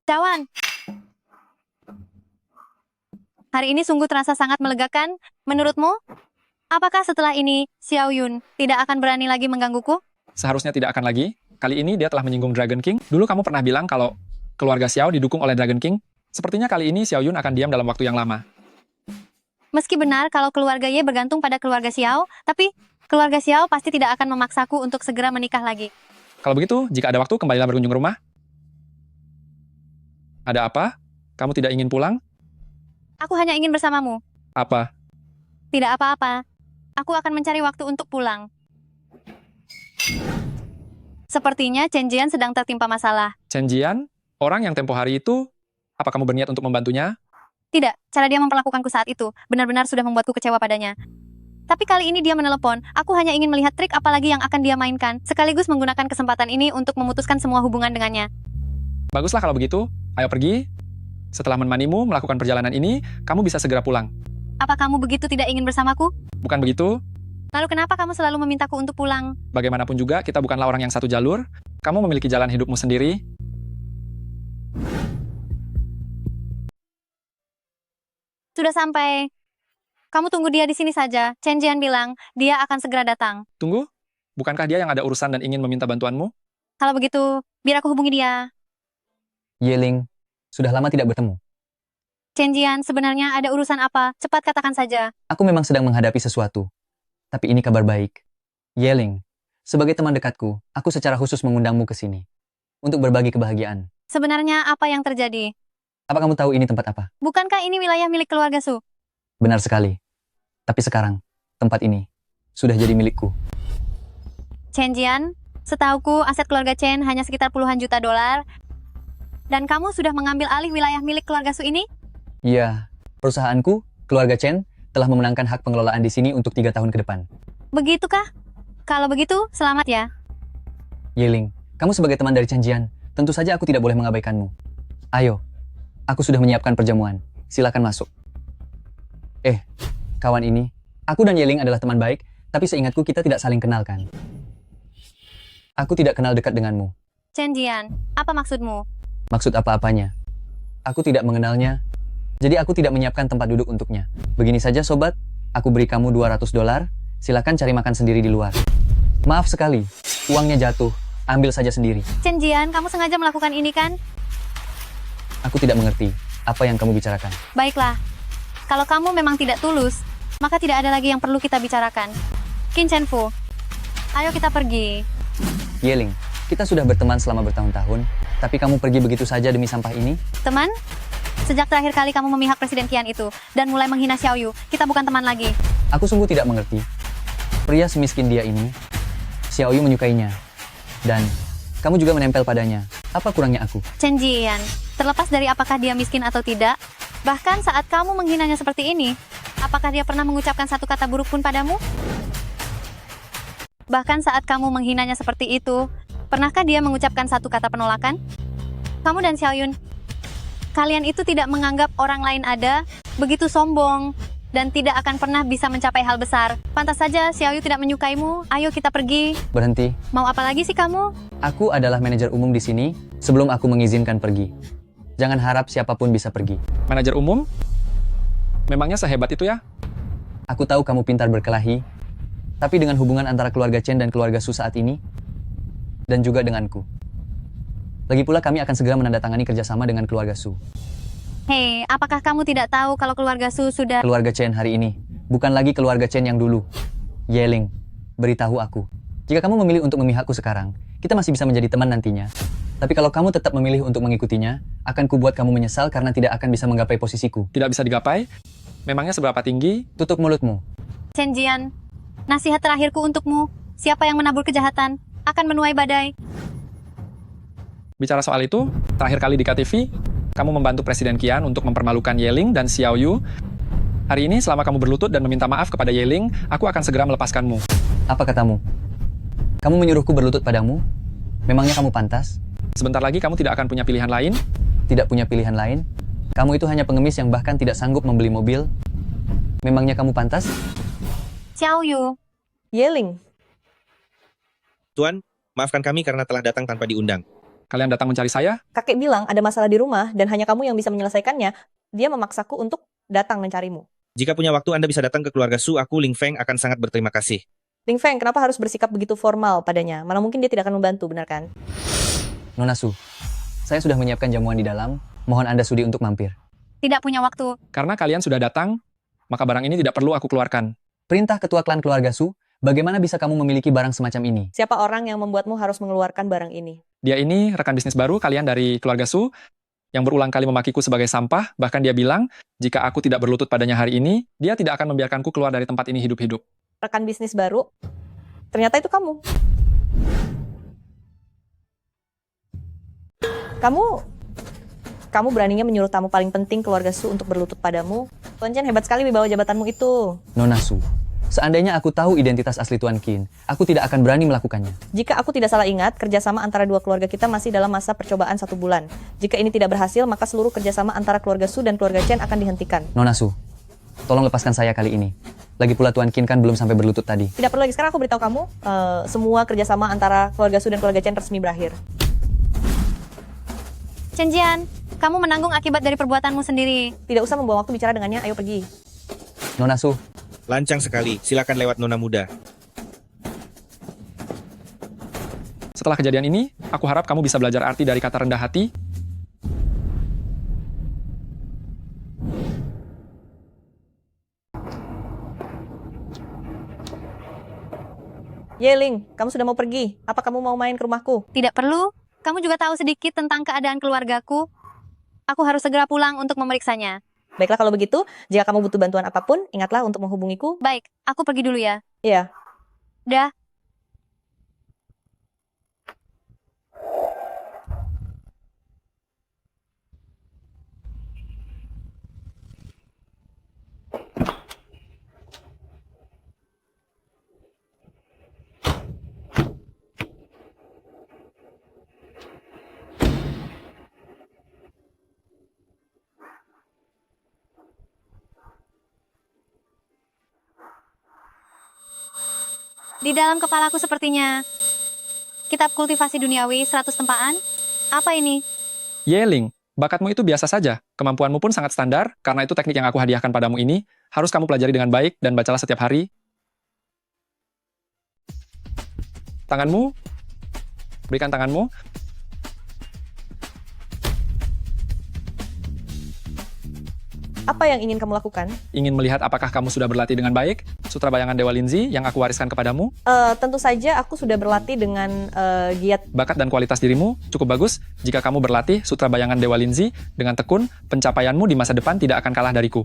Cawan. Hari ini sungguh terasa sangat melegakan. Menurutmu? Apakah setelah ini, Xiaoyun tidak akan berani lagi menggangguku? Seharusnya tidak akan lagi. Kali ini dia telah menyinggung Dragon King. Dulu kamu pernah bilang kalau keluarga Xiao didukung oleh Dragon King. Sepertinya kali ini Xiaoyun akan diam dalam waktu yang lama. Meski benar kalau keluarga Ye bergantung pada keluarga Xiao, tapi keluarga Xiao pasti tidak akan memaksaku untuk segera menikah lagi. Kalau begitu, jika ada waktu, kembalilah berkunjung rumah. Ada apa? Kamu tidak ingin pulang? Aku hanya ingin bersamamu. Apa? Tidak apa-apa. Aku akan mencari waktu untuk pulang. Sepertinya Chen Jian sedang tertimpa masalah. Chen Jian, orang yang tempo hari itu, apa kamu berniat untuk membantunya? Tidak, cara dia memperlakukanku saat itu benar-benar sudah membuatku kecewa padanya. Tapi kali ini dia menelepon, aku hanya ingin melihat trik apa lagi yang akan dia mainkan, sekaligus menggunakan kesempatan ini untuk memutuskan semua hubungan dengannya. Baguslah kalau begitu, ayo pergi. Setelah menemanimu melakukan perjalanan ini, kamu bisa segera pulang. Apa kamu begitu tidak ingin bersamaku? Bukan begitu? Lalu kenapa kamu selalu memintaku untuk pulang? Bagaimanapun juga, kita bukanlah orang yang satu jalur. Kamu memiliki jalan hidupmu sendiri. Sudah sampai. Kamu tunggu dia di sini saja. Chen Jian bilang, dia akan segera datang. Tunggu, bukankah dia yang ada urusan dan ingin meminta bantuanmu? Kalau begitu, biar aku hubungi dia. Yeling, sudah lama tidak bertemu. Chen Jian, sebenarnya ada urusan apa? Cepat katakan saja. Aku memang sedang menghadapi sesuatu. Tapi ini kabar baik. Yeling, sebagai teman dekatku, aku secara khusus mengundangmu ke sini. Untuk berbagi kebahagiaan. Sebenarnya apa yang terjadi? Apa kamu tahu ini tempat apa? Bukankah ini wilayah milik keluarga Su? Benar sekali. Tapi sekarang, tempat ini sudah jadi milikku. Chen Jian, setauku aset keluarga Chen hanya sekitar puluhan juta dolar. Dan kamu sudah mengambil alih wilayah milik keluarga Su ini? Iya, perusahaanku, keluarga Chen, telah memenangkan hak pengelolaan di sini untuk 3 tahun ke depan. Begitukah? Kalau begitu, selamat ya. Yeling, kamu sebagai teman dari Chen Jian, tentu saja aku tidak boleh mengabaikanmu. Ayo, aku sudah menyiapkan perjamuan. Silakan masuk. Kawan ini, aku dan Yeling adalah teman baik, tapi seingatku kita tidak saling kenal kan? Aku tidak kenal dekat denganmu. Chen Jian, apa maksudmu? Maksud apa-apanya? Aku tidak mengenalnya, jadi aku tidak menyiapkan tempat duduk untuknya. Begini saja sobat, aku beri kamu 200 dolar, silakan cari makan sendiri di luar. Maaf sekali, uangnya jatuh, ambil saja sendiri. Chen Jian, kamu sengaja melakukan ini kan? Aku tidak mengerti apa yang kamu bicarakan. Baiklah, kalau kamu memang tidak tulus, maka tidak ada lagi yang perlu kita bicarakan. Qin Chen Fu, ayo kita pergi. Yeling, kita sudah berteman selama bertahun-tahun, tapi kamu pergi begitu saja demi sampah ini? Teman? Sejak terakhir kali kamu memihak Presiden Qian itu, dan mulai menghina Xiao Yu, kita bukan teman lagi. Aku sungguh tidak mengerti. Pria semiskin dia ini, Xiao Yu menyukainya. Dan, kamu juga menempel padanya. Apa kurangnya aku? Chen Jian, terlepas dari apakah dia miskin atau tidak, bahkan saat kamu menghinanya seperti ini, apakah dia pernah mengucapkan satu kata buruk pun padamu? Bahkan saat kamu menghinanya seperti itu, pernahkah dia mengucapkan satu kata penolakan? Kamu dan Xiao Yun, kalian itu tidak menganggap orang lain ada, begitu sombong, dan tidak akan pernah bisa mencapai hal besar. Pantas saja Xiao Yu tidak menyukaimu. Ayo kita pergi. Berhenti. Mau apa lagi sih kamu? Aku adalah manajer umum di sini sebelum aku mengizinkan pergi. Jangan harap siapapun bisa pergi. Manajer umum? Memangnya sehebat itu ya? Aku tahu kamu pintar berkelahi, tapi dengan hubungan antara keluarga Chen dan keluarga Su saat ini, dan juga denganku. Lagi pula kami akan segera menandatangani kerjasama dengan keluarga Su. Hei, apakah kamu tidak tahu kalau keluarga Su sudah... Keluarga Chen hari ini, bukan lagi keluarga Chen yang dulu. Yeling, beritahu aku. Jika kamu memilih untuk memihakku sekarang, kita masih bisa menjadi teman nantinya. Tapi kalau kamu tetap memilih untuk mengikutinya, akan kubuat kamu menyesal karena tidak akan bisa menggapai posisiku. Tidak bisa digapai? Memangnya seberapa tinggi? Tutup mulutmu. Chen Jian, nasihat terakhirku untukmu. Siapa yang menabur kejahatan, akan menuai badai. Bicara soal itu, terakhir kali di KTV, kamu membantu Presiden Qian untuk mempermalukan Yeling dan Xiao Yu. Hari ini, selama kamu berlutut dan meminta maaf kepada Yeling, aku akan segera melepaskanmu. Apa katamu? Kamu menyuruhku berlutut padamu? Memangnya kamu pantas? Sebentar lagi kamu tidak akan punya pilihan lain? Tidak punya pilihan lain? Kamu itu hanya pengemis yang bahkan tidak sanggup membeli mobil? Memangnya kamu pantas? Xiao Yu. Yeling. Tuan, maafkan kami karena telah datang tanpa diundang. Kalian datang mencari saya? Kakek bilang ada masalah di rumah dan hanya kamu yang bisa menyelesaikannya. Dia memaksaku untuk datang mencarimu. Jika punya waktu Anda bisa datang ke keluarga Su, aku Ling Feng akan sangat berterima kasih. Ling Feng, kenapa harus bersikap begitu formal padanya? Mana mungkin dia tidak akan membantu, benar kan? Nona Su, saya sudah menyiapkan jamuan di dalam. Mohon Anda sudi untuk mampir. Tidak punya waktu. Karena kalian sudah datang, maka barang ini tidak perlu aku keluarkan. Perintah ketua klan keluarga Su, bagaimana bisa kamu memiliki barang semacam ini? Siapa orang yang membuatmu harus mengeluarkan barang ini? Dia ini rekan bisnis baru kalian dari keluarga Su, yang berulang kali memakiku sebagai sampah, bahkan dia bilang, jika aku tidak berlutut padanya hari ini, dia tidak akan membiarkanku keluar dari tempat ini hidup-hidup. rekan bisnis baru. Ternyata itu kamu. Kamu beraninya menyuruh tamu paling penting keluarga Su untuk berlutut padamu. Tuan Chen hebat sekali wibawa jabatanmu itu. Nona Su, seandainya aku tahu identitas asli Tuan Qin, aku tidak akan berani melakukannya. Jika aku tidak salah ingat, kerjasama antara dua keluarga kita masih dalam masa percobaan 1 bulan. Jika ini tidak berhasil, maka seluruh kerjasama antara keluarga Su dan keluarga Chen akan dihentikan. Nona Su, tolong lepaskan saya kali ini. Lagi pula Tuan Qin kan belum sampai berlutut tadi. Tidak perlu lagi, sekarang aku beritahu kamu, semua kerjasama antara keluarga Su dan keluarga Chen resmi berakhir. Chen Jian, kamu menanggung akibat dari perbuatanmu sendiri. Tidak usah membuang waktu bicara dengannya, ayo pergi. Nona Su. Lancang sekali, silakan lewat Nona muda. Setelah kejadian ini, aku harap kamu bisa belajar arti dari kata rendah hati. Yeling, kamu sudah mau pergi? Apa kamu mau main ke rumahku? Tidak perlu. Kamu juga tahu sedikit tentang keadaan keluargaku. Aku harus segera pulang untuk memeriksanya. Baiklah kalau begitu, jika kamu butuh bantuan apapun, ingatlah untuk menghubungiku. Baik, aku pergi dulu ya. Iya. Dah. Di dalam kepalaku sepertinya kitab kultivasi duniawi 100 tempaan. Apa ini? Yeling, bakatmu itu biasa saja. Kemampuanmu pun sangat standar, karena itu teknik yang aku hadiahkan padamu ini harus kamu pelajari dengan baik dan bacalah setiap hari. Tanganmu, berikan tanganmu. Apa yang ingin kamu lakukan? Ingin melihat apakah kamu sudah berlatih dengan baik sutra bayangan Dewa Linzi yang aku wariskan kepadamu. Tentu saja aku sudah berlatih dengan giat. Bakat dan kualitas dirimu cukup bagus. Jika kamu berlatih sutra bayangan Dewa Linzi dengan tekun, pencapaianmu di masa depan tidak akan kalah dariku.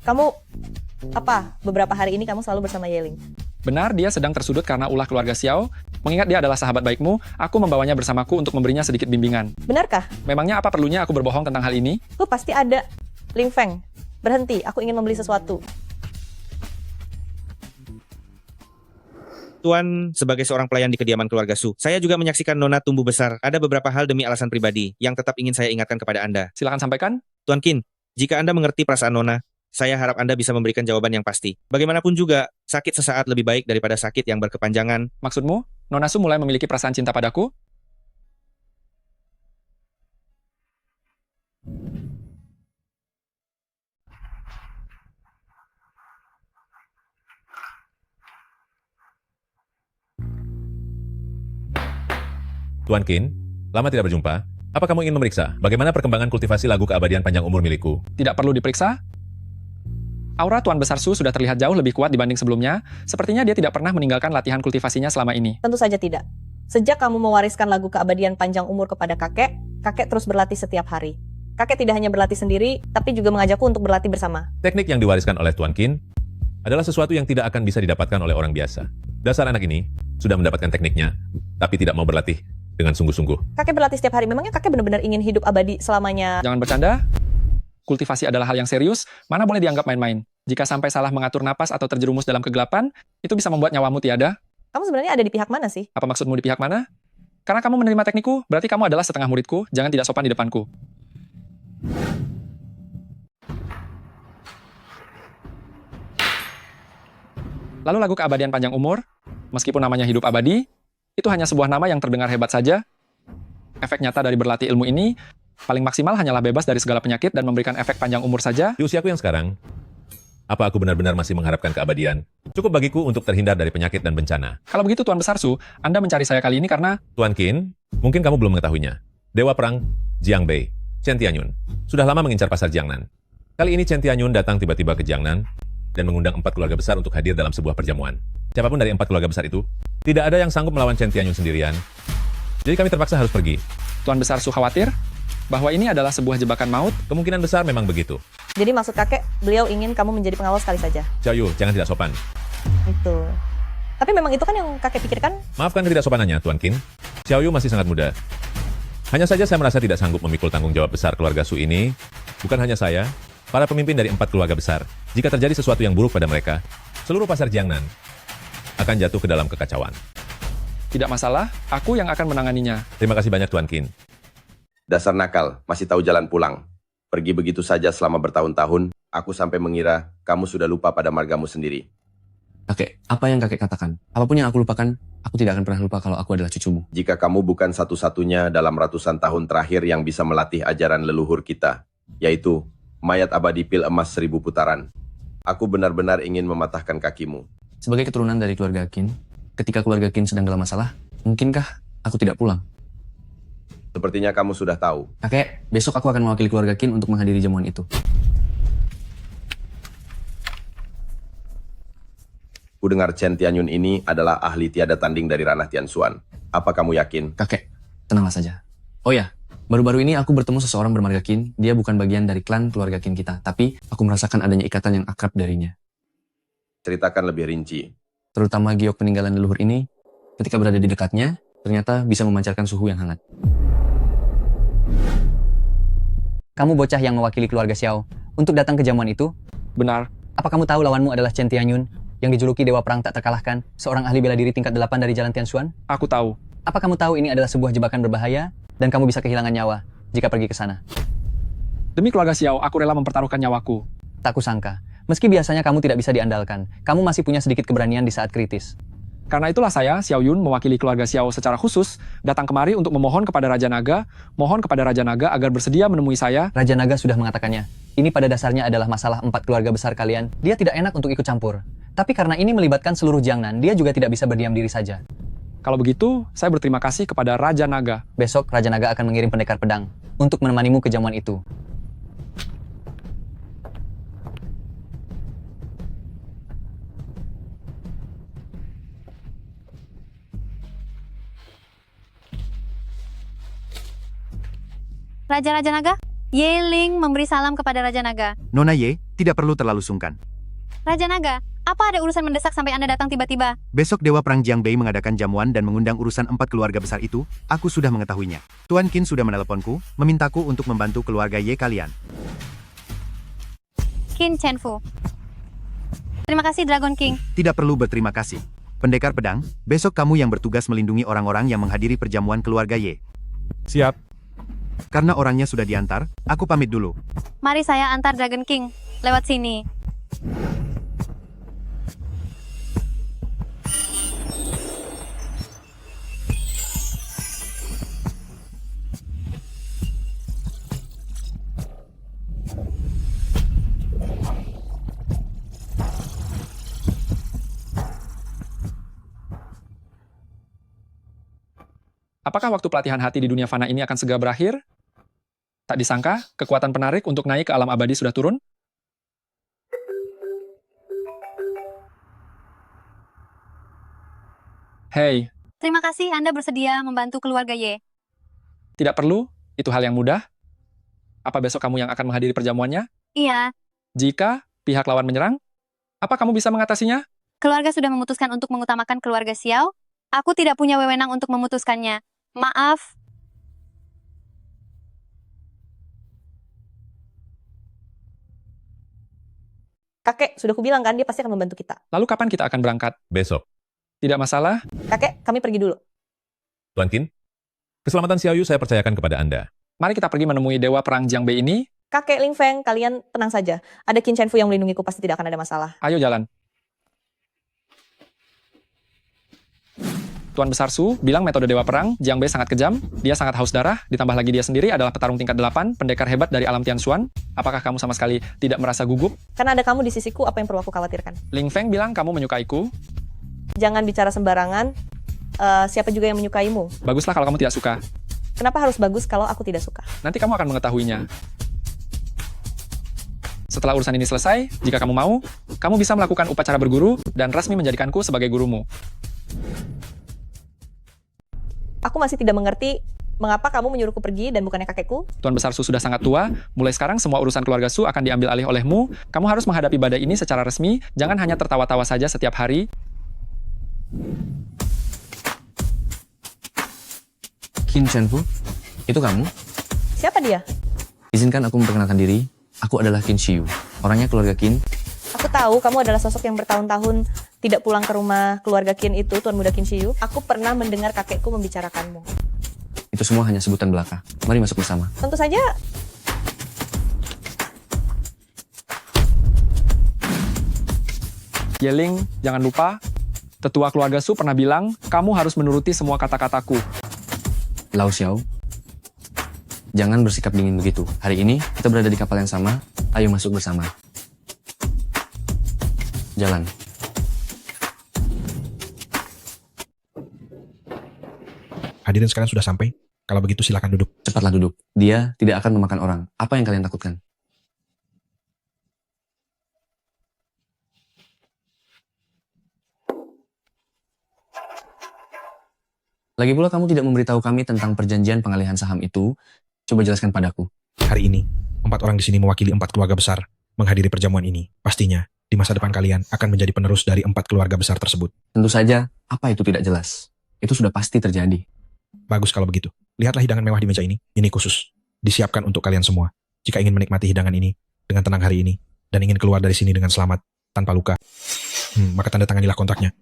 Beberapa hari ini kamu selalu bersama Yeling? Benar, dia sedang tersudut karena ulah keluarga Xiao. Mengingat dia adalah sahabat baikmu, aku membawanya bersamaku untuk memberinya sedikit bimbingan. Benarkah? Memangnya apa perlunya aku berbohong tentang hal ini? Pasti ada. Ling Feng, berhenti, aku ingin membeli sesuatu. Tuan, sebagai seorang pelayan di kediaman keluarga Su, saya juga menyaksikan Nona tumbuh besar. Ada beberapa hal demi alasan pribadi yang tetap ingin saya ingatkan kepada Anda. Silakan sampaikan. Tuan Qin, jika Anda mengerti perasaan Nona, saya harap Anda bisa memberikan jawaban yang pasti. Bagaimanapun juga, sakit sesaat lebih baik daripada sakit yang berkepanjangan. Maksudmu, Nona Su mulai memiliki perasaan cinta padaku? Tuan Qin, lama tidak berjumpa. Apa kamu ingin memeriksa bagaimana perkembangan kultivasi lagu keabadian panjang umur milikku? Tidak perlu diperiksa. Aura Tuan Besar Su sudah terlihat jauh lebih kuat dibanding sebelumnya. Sepertinya dia tidak pernah meninggalkan latihan kultivasinya selama ini. Tentu saja tidak. Sejak kamu mewariskan lagu keabadian panjang umur kepada kakek, kakek terus berlatih setiap hari. Kakek tidak hanya berlatih sendiri, tapi juga mengajakku untuk berlatih bersama. Teknik yang diwariskan oleh Tuan Qin adalah sesuatu yang tidak akan bisa didapatkan oleh orang biasa. Dasar anak ini sudah mendapatkan tekniknya, tapi tidak mau berlatih dengan sungguh-sungguh. Kakek berlatih setiap hari. Memangnya kakek benar-benar ingin hidup abadi selamanya? Jangan bercanda. Kultivasi adalah hal yang serius, mana boleh dianggap main-main. Jika sampai salah mengatur napas atau terjerumus dalam kegelapan, itu bisa membuat nyawamu tiada. Kamu sebenarnya ada di pihak mana sih? Apa maksudmu di pihak mana? Karena kamu menerima teknikku, berarti kamu adalah setengah muridku, jangan tidak sopan di depanku. Lalu lagu keabadian panjang umur, meskipun namanya hidup abadi, itu hanya sebuah nama yang terdengar hebat saja. Efek nyata dari berlatih ilmu ini, paling maksimal hanyalah bebas dari segala penyakit dan memberikan efek panjang umur saja. Di usiaku yang sekarang, apa aku benar-benar masih mengharapkan keabadian? Cukup bagiku untuk terhindar dari penyakit dan bencana. Kalau begitu Tuan Besar Su, Anda mencari saya kali ini karena... Tuan Qin, mungkin kamu belum mengetahuinya. Dewa Perang, Jiang Bei, Chen Tianyun, sudah lama mengincar pasar Jiangnan. Kali ini Chen Tianyun datang tiba-tiba ke Jiangnan dan mengundang 4 keluarga besar untuk hadir dalam sebuah perjamuan. Siapapun dari 4 keluarga besar itu, tidak ada yang sanggup melawan Chen Tianyun sendirian. Jadi kami terpaksa harus pergi. Tuan Besar Su khawatir bahwa ini adalah sebuah jebakan maut. Kemungkinan besar memang begitu. Jadi maksud kakek, beliau ingin kamu menjadi pengawal sekali saja? Xiao Yu, jangan tidak sopan. Itu. Tapi memang itu kan yang kakek pikirkan. Maafkan ketidaksopanannya, Tuan Qin. Xiao Yu masih sangat muda. Hanya saja saya merasa tidak sanggup memikul tanggung jawab besar keluarga Su ini. Bukan hanya saya, para pemimpin dari 4 keluarga besar. Jika terjadi sesuatu yang buruk pada mereka, seluruh pasar Jiangnan akan jatuh ke dalam kekacauan. Tidak masalah, aku yang akan menanganinya. Terima kasih banyak, Tuan Qin. Dasar nakal, masih tahu jalan pulang. Pergi begitu saja selama bertahun-tahun, aku sampai mengira kamu sudah lupa pada margamu sendiri. Kakek, apa yang kakek katakan? Apapun yang aku lupakan, aku tidak akan pernah lupa kalau aku adalah cucumu. Jika kamu bukan satu-satunya dalam ratusan tahun terakhir yang bisa melatih ajaran leluhur kita, yaitu mayat abadi pil emas 1000 putaran. Aku benar-benar ingin mematahkan kakimu. Sebagai keturunan dari keluarga Qin, ketika keluarga Qin sedang dalam masalah, mungkinkah aku tidak pulang? Sepertinya kamu sudah tahu. Kakek, besok aku akan mewakili keluarga Qin untuk menghadiri jamuan itu. Ku dengar Chen Tianyun ini adalah ahli tiada tanding dari ranah Tianxuan. Apa kamu yakin? Kakek, tenanglah saja. Oh ya, baru-baru ini aku bertemu seseorang bermarga Qin. Dia bukan bagian dari klan keluarga Qin kita, tapi aku merasakan adanya ikatan yang akrab darinya. Ceritakan lebih rinci. Terutama giok peninggalan leluhur ini, ketika berada di dekatnya, ternyata bisa memancarkan suhu yang hangat. Kamu bocah yang mewakili keluarga Xiao untuk datang ke jamuan itu? Benar. Apa kamu tahu lawanmu adalah Chen Tianyun, yang dijuluki Dewa Perang Tak Terkalahkan, seorang ahli bela diri tingkat 8 dari Jalan Tianxuan? Aku tahu. Apa kamu tahu ini adalah sebuah jebakan berbahaya, dan kamu bisa kehilangan nyawa jika pergi ke sana? Demi keluarga Xiao, aku rela mempertaruhkan nyawaku. Tak kusangka. Meski biasanya kamu tidak bisa diandalkan, kamu masih punya sedikit keberanian di saat kritis. Karena itulah saya, Xiao Yun, mewakili keluarga Xiao secara khusus, datang kemari untuk memohon kepada Raja Naga, agar bersedia menemui saya. Raja Naga sudah mengatakannya. Ini pada dasarnya adalah masalah 4 keluarga besar kalian. Dia tidak enak untuk ikut campur. Tapi karena ini melibatkan seluruh Jiangnan, dia juga tidak bisa berdiam diri saja. Kalau begitu, saya berterima kasih kepada Raja Naga. Besok, Raja Naga akan mengirim pendekar pedang untuk menemanimu ke jamuan itu. Raja-Raja Naga? Yeling memberi salam kepada Raja Naga. Nona Ye, tidak perlu terlalu sungkan. Raja Naga, apa ada urusan mendesak sampai Anda datang tiba-tiba? Besok Dewa Perang Jiang Bei mengadakan jamuan dan mengundang urusan 4 keluarga besar itu, aku sudah mengetahuinya. Tuan Qin sudah meneleponku, memintaku untuk membantu keluarga Ye kalian. Qin Chenfu. Terima kasih Dragon King. Tidak perlu berterima kasih. Pendekar pedang, besok kamu yang bertugas melindungi orang-orang yang menghadiri perjamuan keluarga Ye. Siap. Karena orangnya sudah diantar, aku pamit dulu. Mari saya antar Dragon King. Lewat sini. Apakah waktu pelatihan hati di dunia fana ini akan segera berakhir? Tak disangka, kekuatan penarik untuk naik ke alam abadi sudah turun. Hei. Terima kasih Anda bersedia membantu keluarga Ye. Tidak perlu, itu hal yang mudah. Apa besok kamu yang akan menghadiri perjamuannya? Iya. Jika pihak lawan menyerang, apa kamu bisa mengatasinya? Keluarga sudah memutuskan untuk mengutamakan keluarga Xiao. Aku tidak punya wewenang untuk memutuskannya. Maaf. Kakek, sudah kubilang kan dia pasti akan membantu kita. Lalu kapan kita akan berangkat? Besok. Tidak masalah. Kakek, kami pergi dulu. Tuan Qin, keselamatan Xiao Yu saya percayakan kepada Anda. Mari kita pergi menemui Dewa Perang Jiang Bei ini. Kakek Ling Feng, kalian tenang saja. Ada Qin Chenfu yang melindungiku, pasti tidak akan ada masalah. Ayo jalan. Tuan Besar Su bilang metode Dewa Perang Jiang Bei sangat kejam, dia sangat haus darah, ditambah lagi dia sendiri adalah petarung tingkat 8, pendekar hebat dari alam Tianxuan. Apakah kamu sama sekali tidak merasa gugup? Karena ada kamu di sisiku, apa yang perlu aku khawatirkan? Ling Feng bilang kamu menyukaiku. Jangan bicara sembarangan, siapa juga yang menyukaimu? Baguslah kalau kamu tidak suka. Kenapa harus bagus kalau aku tidak suka? Nanti kamu akan mengetahuinya. Setelah urusan ini selesai, jika kamu mau, kamu bisa melakukan upacara berguru dan resmi menjadikanku sebagai gurumu. Aku masih tidak mengerti mengapa kamu menyuruhku pergi dan bukannya kakekku. Tuan Besar Su sudah sangat tua, mulai sekarang semua urusan keluarga Su akan diambil alih olehmu. Kamu harus menghadapi badai ini secara resmi, jangan hanya tertawa-tawa saja setiap hari. Qin Chenfu, itu kamu? Siapa dia? Izinkan aku memperkenalkan diri. Aku adalah Qin Shiyu, orangnya keluarga Qin. Aku tahu kamu adalah sosok yang bertahun-tahun tidak pulang ke rumah keluarga Qin itu, Tuan Muda Qin Shiyu. Aku pernah mendengar kakekku membicarakanmu. Itu semua hanya sebutan belaka. Mari masuk bersama. Tentu saja. Yeling, jangan lupa, tetua keluarga Su pernah bilang, kamu harus menuruti semua kata-kataku. Lao Xiao, jangan bersikap dingin begitu. Hari ini kita berada di kapal yang sama. Ayo masuk bersama. Jalan. Hadirin sekalian sudah sampai? Kalau begitu silakan duduk. Cepatlah duduk. Dia tidak akan memakan orang. Apa yang kalian takutkan? Lagi pula kamu tidak memberitahu kami tentang perjanjian pengalihan saham itu. Coba jelaskan padaku. Hari ini, 4 orang di sini mewakili 4 keluarga besar menghadiri perjamuan ini. Pastinya, di masa depan kalian akan menjadi penerus dari 4 keluarga besar tersebut. Tentu saja, apa itu tidak jelas? Itu sudah pasti terjadi. Bagus kalau begitu. Lihatlah hidangan mewah di meja ini. Ini khusus. Disiapkan untuk kalian semua. Jika ingin menikmati hidangan ini dengan tenang hari ini, dan ingin keluar dari sini dengan selamat, tanpa luka, maka tanda tanganilah kontraknya.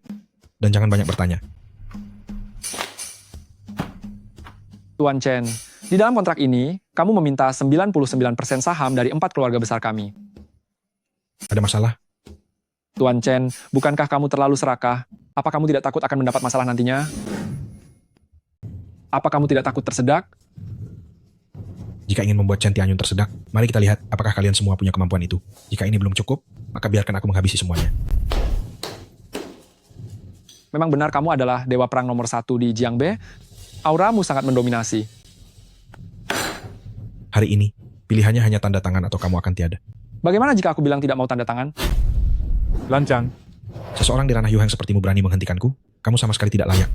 Dan jangan banyak bertanya. Tuan Chen, di dalam kontrak ini, kamu meminta 99% saham dari 4 keluarga besar kami. Ada masalah? Tuan Chen, bukankah kamu terlalu serakah? Apa kamu tidak takut akan mendapat masalah nantinya? Apa kamu tidak takut tersedak? Jika ingin membuat Chen Tianyun tersedak, mari kita lihat apakah kalian semua punya kemampuan itu. Jika ini belum cukup, maka biarkan aku menghabisi semuanya. Memang benar kamu adalah dewa perang nomor 1 di Jiangbe. Auramu sangat mendominasi. Hari ini, pilihannya hanya tanda tangan atau kamu akan tiada. Bagaimana jika aku bilang tidak mau tanda tangan? Lancang. Seseorang di ranah Yuheng sepertimu berani menghentikanku? Kamu sama sekali tidak layak.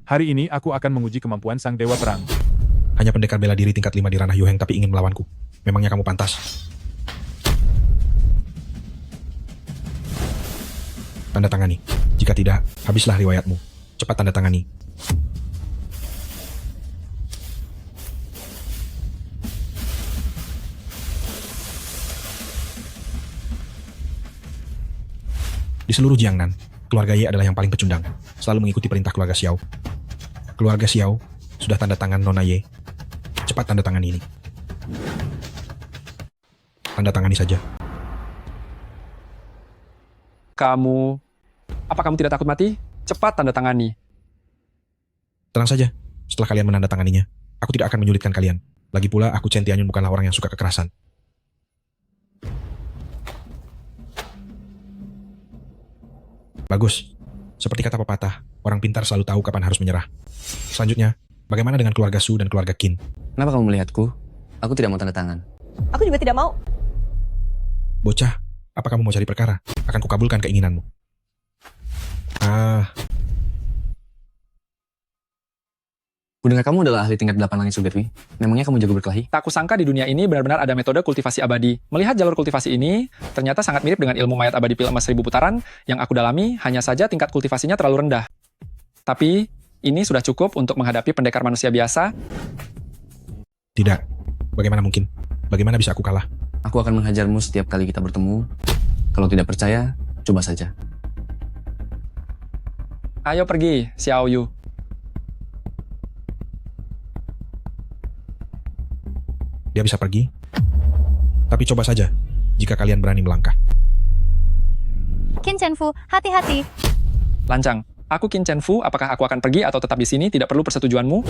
Hari ini aku akan menguji kemampuan sang dewa perang. Hanya pendekar bela diri tingkat 5 di ranah Yuheng tapi ingin melawanku. Memangnya kamu pantas? Tanda tangani. Jika tidak, habislah riwayatmu. Cepat tanda tangani. Di seluruh Jiangnan, keluarga Ye adalah yang paling pecundang, selalu mengikuti perintah keluarga Xiao. Keluarga Xiao sudah tanda tangan Nona Ye. Cepat tanda tangan ini. Tanda tangani saja. Apa kamu tidak takut mati? Cepat tanda tangani. Tenang saja, setelah kalian menandatanganinya, aku tidak akan menyulitkan kalian. Lagi pula, aku Chen Tianyun bukanlah orang yang suka kekerasan. Bagus. Seperti kata pepatah, orang pintar selalu tahu kapan harus menyerah. Selanjutnya, bagaimana dengan keluarga Su dan keluarga Qin? Kenapa kamu melihatku? Aku tidak mau tanda tangan. Aku juga tidak mau. Bocah, apa kamu mau cari perkara? Akan kukabulkan keinginanmu. Kudengar kamu adalah ahli tingkat 8 langit Sugetwi. Memangnya kamu jago berkelahi? Tak kusangka di dunia ini benar-benar ada metode kultivasi abadi. Melihat jalur kultivasi ini, ternyata sangat mirip dengan ilmu mayat abadi pil emas 1000 putaran yang aku dalami, hanya saja tingkat kultivasinya terlalu rendah. Tapi, ini sudah cukup untuk menghadapi pendekar manusia biasa. Tidak. Bagaimana mungkin? Bagaimana bisa aku kalah? Aku akan menghajarmu setiap kali kita bertemu. Kalau tidak percaya, coba saja. Ayo pergi, Xiao Yu. Dia bisa pergi. Tapi coba saja, jika kalian berani melangkah. Qin Chenfu, hati-hati. Lancang, aku Qin Chenfu, apakah aku akan pergi atau tetap di sini? Tidak perlu persetujuanmu.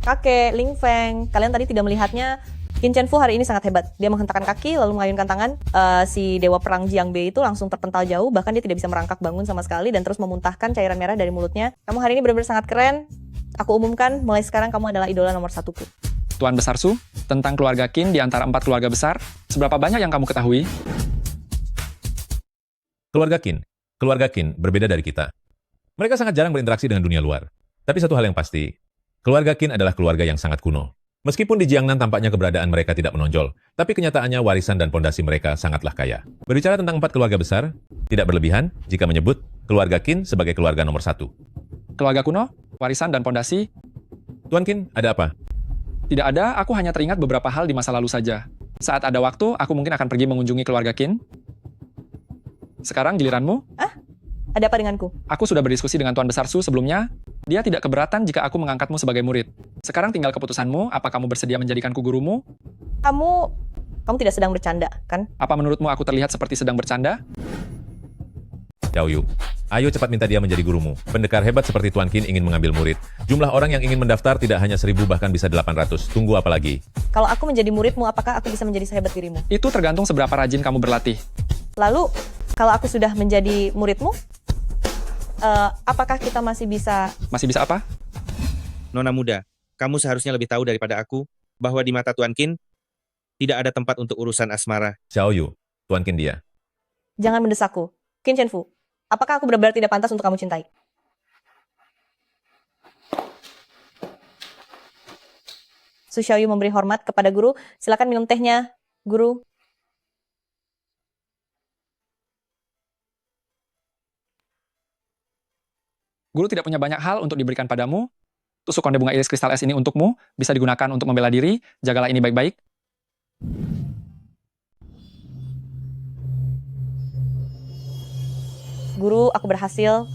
Kakek, Ling Feng, kalian tadi tidak melihatnya. Qin Chenfu hari ini sangat hebat. Dia menghentakkan kaki, lalu mengayunkan tangan. Si dewa perang Jiangbe itu langsung terpental jauh, bahkan dia tidak bisa merangkak bangun sama sekali, dan terus memuntahkan cairan merah dari mulutnya. Kamu hari ini benar-benar sangat keren. Aku umumkan, mulai sekarang kamu adalah idola nomor 1ku. Tuan Besar Su, tentang keluarga Qin di antara 4 keluarga besar, seberapa banyak yang kamu ketahui? Keluarga Qin berbeda dari kita. Mereka sangat jarang berinteraksi dengan dunia luar. Tapi satu hal yang pasti, keluarga Qin adalah keluarga yang sangat kuno. Meskipun di Jiangnan tampaknya keberadaan mereka tidak menonjol, tapi kenyataannya warisan dan pondasi mereka sangatlah kaya. Berbicara tentang 4 keluarga besar, tidak berlebihan jika menyebut keluarga Qin sebagai keluarga nomor 1. Keluarga kuno, warisan dan pondasi. Tuan Qin, ada apa? Tidak ada, aku hanya teringat beberapa hal di masa lalu saja. Saat ada waktu, aku mungkin akan pergi mengunjungi keluarga Qin. Sekarang giliranmu? Ada apa denganku? Aku sudah berdiskusi dengan Tuan Besar Su sebelumnya. Dia tidak keberatan jika aku mengangkatmu sebagai murid. Sekarang tinggal keputusanmu, apa kamu bersedia menjadikanku gurumu? Kamu tidak sedang bercanda, kan? Apa menurutmu aku terlihat seperti sedang bercanda? Xiao Yu, ayo cepat minta dia menjadi gurumu. Pendekar hebat seperti Tuan Qin ingin mengambil murid. Jumlah orang yang ingin mendaftar tidak hanya 1.000 bahkan bisa 800. Tunggu apa lagi? Kalau aku menjadi muridmu, apakah aku bisa menjadi sehebat dirimu? Itu tergantung seberapa rajin kamu berlatih. Lalu, kalau aku sudah menjadi muridmu, apakah kita masih bisa... Masih bisa apa? Nona muda, kamu seharusnya lebih tahu daripada aku bahwa di mata Tuan Qin tidak ada tempat untuk urusan asmara. Xiao Yu, Tuan Qin dia. Jangan mendesakku. Qin Chenfu, apakah aku benar-benar tidak pantas untuk kamu cintai? Su Xiaoyu memberi hormat kepada guru. Silakan minum tehnya, guru. Guru tidak punya banyak hal untuk diberikan padamu. Tusuk konde bunga iris kristal es ini untukmu, bisa digunakan untuk membela diri. Jagalah ini baik-baik. Guru, aku berhasil.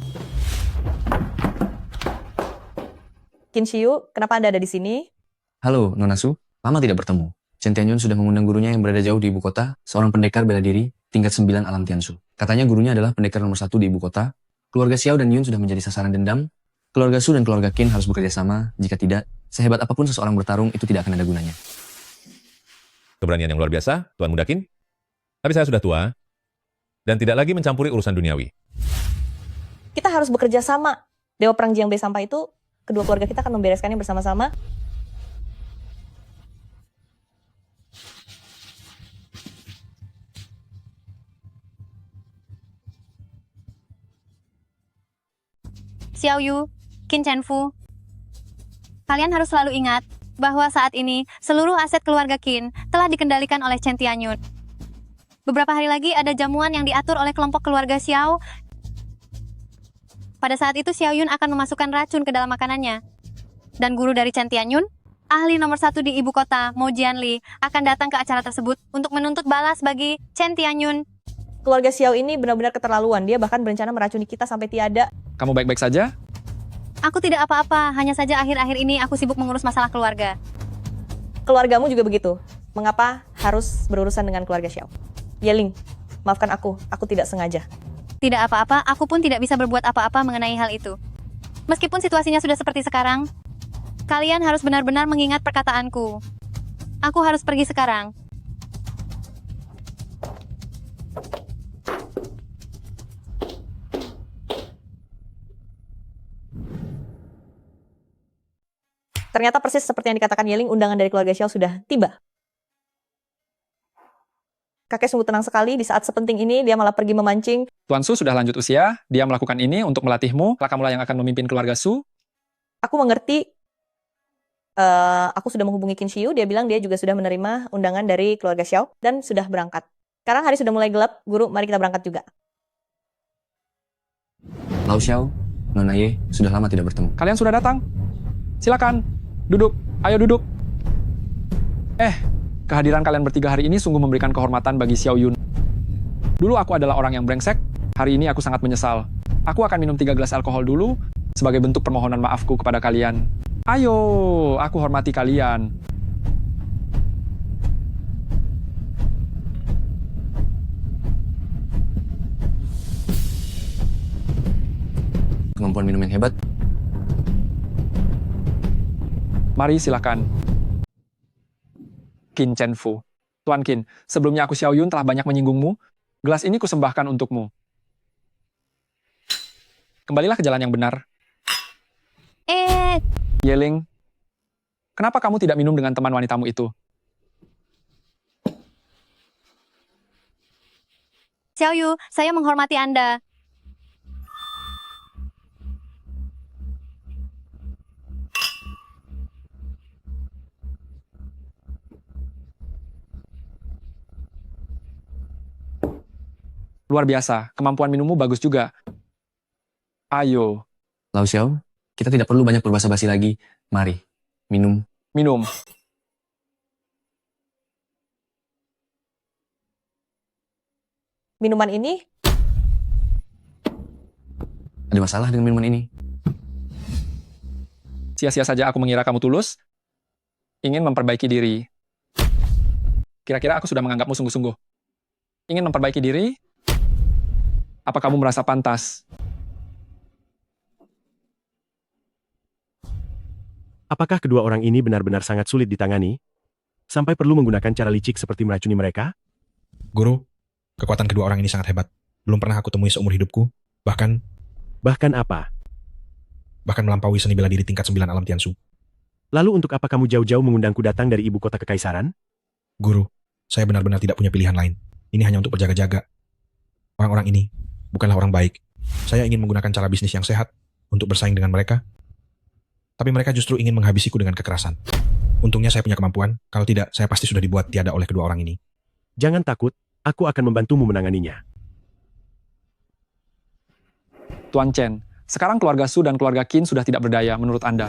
Qin Shiyu, kenapa Anda ada di sini? Halo, Nona Su. Lama tidak bertemu. Chen Tianyun sudah mengundang gurunya yang berada jauh di ibu kota, seorang pendekar bela diri, tingkat 9 alam Tiansu. Katanya gurunya adalah pendekar nomor 1 di ibu kota. Keluarga Xiao dan Yun sudah menjadi sasaran dendam. Keluarga Su dan keluarga Qin harus bekerja sama. Jika tidak, sehebat apapun seseorang bertarung, itu tidak akan ada gunanya. Keberanian yang luar biasa, Tuan Muda Qin. Tapi saya sudah tua, dan tidak lagi mencampuri urusan duniawi. Kita harus bekerja sama. Dewa Perang Jiang Bei Sampah itu, kedua keluarga kita akan membereskannya bersama-sama. Xiao Yu, Qin Chenfu. Kalian harus selalu ingat bahwa saat ini seluruh aset keluarga Qin telah dikendalikan oleh Chen Tianyun. Beberapa hari lagi ada jamuan yang diatur oleh kelompok keluarga Xiao. Pada saat itu Xiao Yun akan memasukkan racun ke dalam makanannya. Dan guru dari Chen Tianyun, ahli nomor 1 di ibu kota, Mo Jianli, akan datang ke acara tersebut untuk menuntut balas bagi Chen Tianyun. Keluarga Xiao ini benar-benar keterlaluan. Dia bahkan berencana meracuni kita sampai tiada. Kamu baik-baik saja? Aku tidak apa-apa, hanya saja akhir-akhir ini aku sibuk mengurus masalah keluarga. Keluargamu juga begitu. Mengapa harus berurusan dengan keluarga Xiao? Yeling, maafkan aku tidak sengaja. Tidak apa-apa, aku pun tidak bisa berbuat apa-apa mengenai hal itu. Meskipun situasinya sudah seperti sekarang, kalian harus benar-benar mengingat perkataanku. Aku harus pergi sekarang. Ternyata persis seperti yang dikatakan Yeling, undangan dari keluarga Xiao sudah tiba. Kakek sungguh tenang sekali, di saat sepenting ini dia malah pergi memancing. Tuan Su sudah lanjut usia, dia melakukan ini untuk melatihmu, kamulah yang akan memimpin keluarga Su. Aku mengerti, aku sudah menghubungi Qin Shiyu, dia bilang dia juga sudah menerima undangan dari keluarga Xiao, dan sudah berangkat. Sekarang hari sudah mulai gelap, guru, mari kita berangkat juga. Lao Xiao, Nona Ye, sudah lama tidak bertemu. Kalian sudah datang? Silakan, duduk, ayo duduk. Kehadiran kalian bertiga hari ini sungguh memberikan kehormatan bagi Xiao Yun. Dulu aku adalah orang yang brengsek, hari ini aku sangat menyesal. Aku akan minum 3 gelas alkohol dulu, sebagai bentuk permohonan maafku kepada kalian. Ayo, aku hormati kalian. Kemampuan minum yang hebat. Mari silakan. Qin Chenfu. Tuan Qin, sebelumnya aku Xiao Yun telah banyak menyinggungmu. Gelas ini kusembahkan untukmu. Kembalilah ke jalan yang benar. Yeling, kenapa kamu tidak minum dengan teman wanitamu itu? Xiao Yu, saya menghormati Anda. Luar biasa, kemampuan minummu bagus juga. Ayo. Lau Xiao, kita tidak perlu banyak berbasa-basi lagi. Mari, minum. Minum. Minuman ini Ada masalah dengan minuman ini? Sia-sia saja aku mengira kamu tulus, ingin memperbaiki diri. Kira-kira aku sudah menganggapmu sungguh-sungguh. Ingin memperbaiki diri? Apa kamu merasa pantas? Apakah kedua orang ini benar-benar sangat sulit ditangani? Sampai perlu menggunakan cara licik seperti meracuni mereka? Guru, kekuatan kedua orang ini sangat hebat. Belum pernah aku temui seumur hidupku. Bahkan apa? Bahkan melampaui seni bela diri tingkat 9 alam Tiansu. Lalu untuk apa kamu jauh-jauh mengundangku datang dari ibu kota kekaisaran? Guru, saya benar-benar tidak punya pilihan lain. Ini hanya untuk berjaga-jaga. Orang-orang ini bukanlah orang baik. Saya ingin menggunakan cara bisnis yang sehat untuk bersaing dengan mereka. Tapi mereka justru ingin menghabisiku dengan kekerasan. Untungnya saya punya kemampuan, kalau tidak, saya pasti sudah dibuat tiada oleh kedua orang ini. Jangan takut, aku akan membantumu menanganinya. Tuan Chen, sekarang keluarga Su dan keluarga Qin sudah tidak berdaya menurut Anda.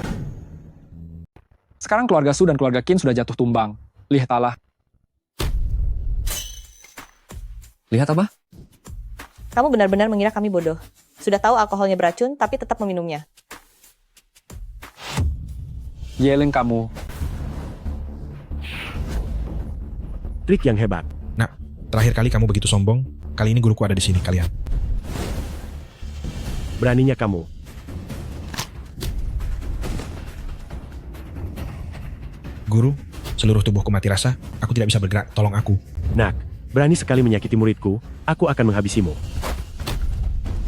Sekarang keluarga Su dan keluarga Qin sudah jatuh tumbang. Lihatlah. Lihat apa? kamu benar-benar mengira kami bodoh. Sudah tahu alkoholnya beracun, tapi tetap meminumnya. Yeling kamu. Trik yang hebat. Nah, terakhir kali kamu begitu sombong, kali ini guruku ada di sini, kalian. Beraninya kamu. Guru, seluruh tubuhku mati rasa, aku tidak bisa bergerak, tolong aku. Nak, berani sekali menyakiti muridku, aku akan menghabisimu.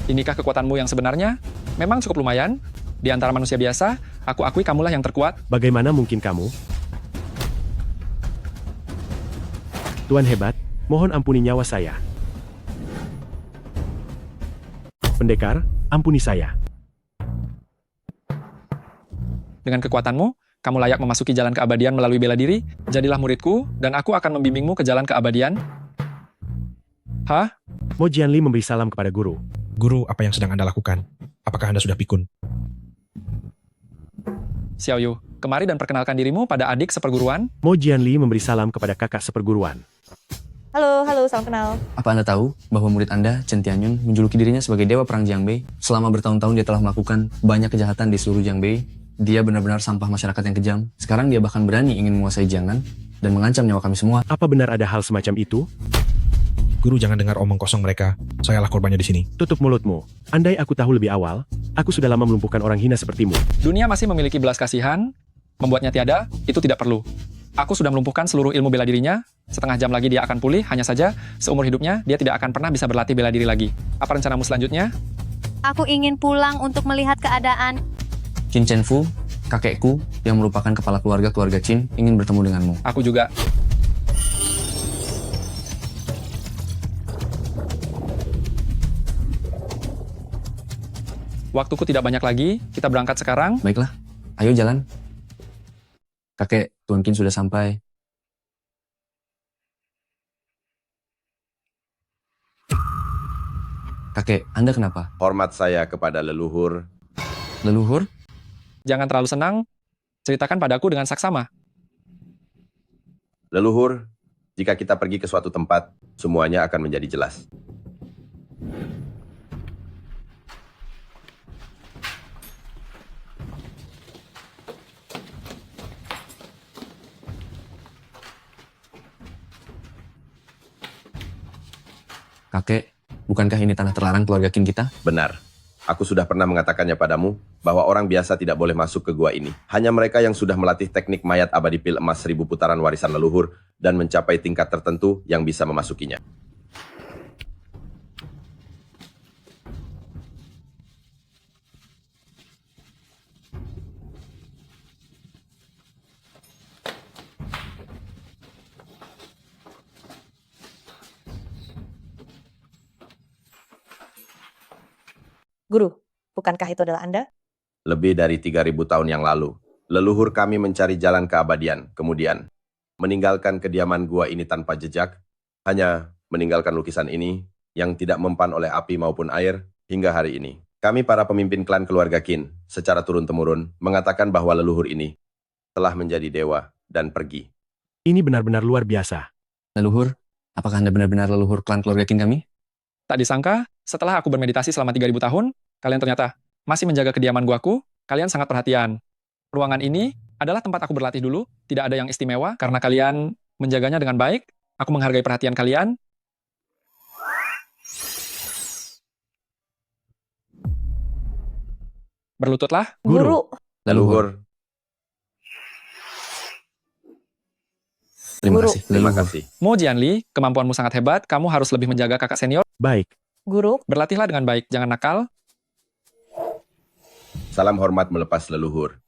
Inikah kekuatanmu yang sebenarnya? Memang cukup lumayan. Di antara manusia biasa, aku akui kamulah yang terkuat. Bagaimana mungkin kamu? Tuan hebat, mohon ampuni nyawa saya. Pendekar, ampuni saya. Dengan kekuatanmu, kamu layak memasuki jalan keabadian melalui bela diri. Jadilah muridku, dan aku akan membimbingmu ke jalan keabadian. Hah? Mo Jianli memberi salam kepada guru. Guru, apa yang sedang Anda lakukan? Apakah Anda sudah pikun? Xiao Yu, kemari dan perkenalkan dirimu pada adik seperguruan. Mo Jianli memberi salam kepada kakak seperguruan. Halo, salam kenal. Apa Anda tahu bahwa murid Anda, Chen Tianyun, menjuluki dirinya sebagai Dewa Perang Jiangbei? Selama bertahun-tahun dia telah melakukan banyak kejahatan di seluruh Jiangbei. Dia benar-benar sampah masyarakat yang kejam. Sekarang dia bahkan berani ingin menguasai Jiangnan dan mengancam nyawa kami semua. Apa benar ada hal semacam itu? Guru, jangan dengar omong kosong mereka. Sayalah korbannya di sini. Tutup mulutmu. Andai aku tahu lebih awal, aku sudah lama melumpuhkan orang hina sepertimu. Dunia masih memiliki belas kasihan. Membuatnya tiada, itu tidak perlu. Aku sudah melumpuhkan seluruh ilmu bela dirinya. Setengah jam lagi dia akan pulih, hanya saja seumur hidupnya dia tidak akan pernah bisa berlatih bela diri lagi. Apa rencanamu selanjutnya? Aku ingin pulang untuk melihat keadaan. Qin Chenfu, kakekku yang merupakan kepala keluarga Qin, ingin bertemu denganmu. Aku juga. Waktuku tidak banyak lagi, kita berangkat sekarang. Baiklah, ayo jalan. Kakek, Tuan Qin sudah sampai. Kakek, Anda kenapa? Hormat saya kepada leluhur. Leluhur? Jangan terlalu senang, ceritakan padaku dengan saksama. Leluhur, jika kita pergi ke suatu tempat, semuanya akan menjadi jelas. Kakek, bukankah ini tanah terlarang keluarga Qin kita? Benar. Aku sudah pernah mengatakannya padamu bahwa orang biasa tidak boleh masuk ke gua ini. Hanya mereka yang sudah melatih teknik mayat abadi pil emas 1000 putaran warisan leluhur dan mencapai tingkat tertentu yang bisa memasukinya. Guru, bukankah itu adalah Anda? Lebih dari 3000 tahun yang lalu, leluhur kami mencari jalan keabadian, kemudian meninggalkan kediaman gua ini tanpa jejak, hanya meninggalkan lukisan ini yang tidak mempan oleh api maupun air hingga hari ini. Kami para pemimpin klan keluarga Qin secara turun-temurun mengatakan bahwa leluhur ini telah menjadi dewa dan pergi. Ini benar-benar luar biasa. Leluhur, apakah Anda benar-benar leluhur klan keluarga Qin kami? Tak disangka, setelah aku bermeditasi selama 3000 tahun, kalian ternyata masih menjaga kediaman guaku. Kalian sangat perhatian. Ruangan ini adalah tempat aku berlatih dulu. Tidak ada yang istimewa karena kalian menjaganya dengan baik. Aku menghargai perhatian kalian. Berlututlah. Guru. Leluhur. Terima Guru. kasih. Terima kasih. Mo Jianli, kemampuanmu sangat hebat. Kamu harus lebih menjaga kakak senior. Baik. Guru. Berlatihlah dengan baik, jangan nakal. Salam hormat melepas leluhur.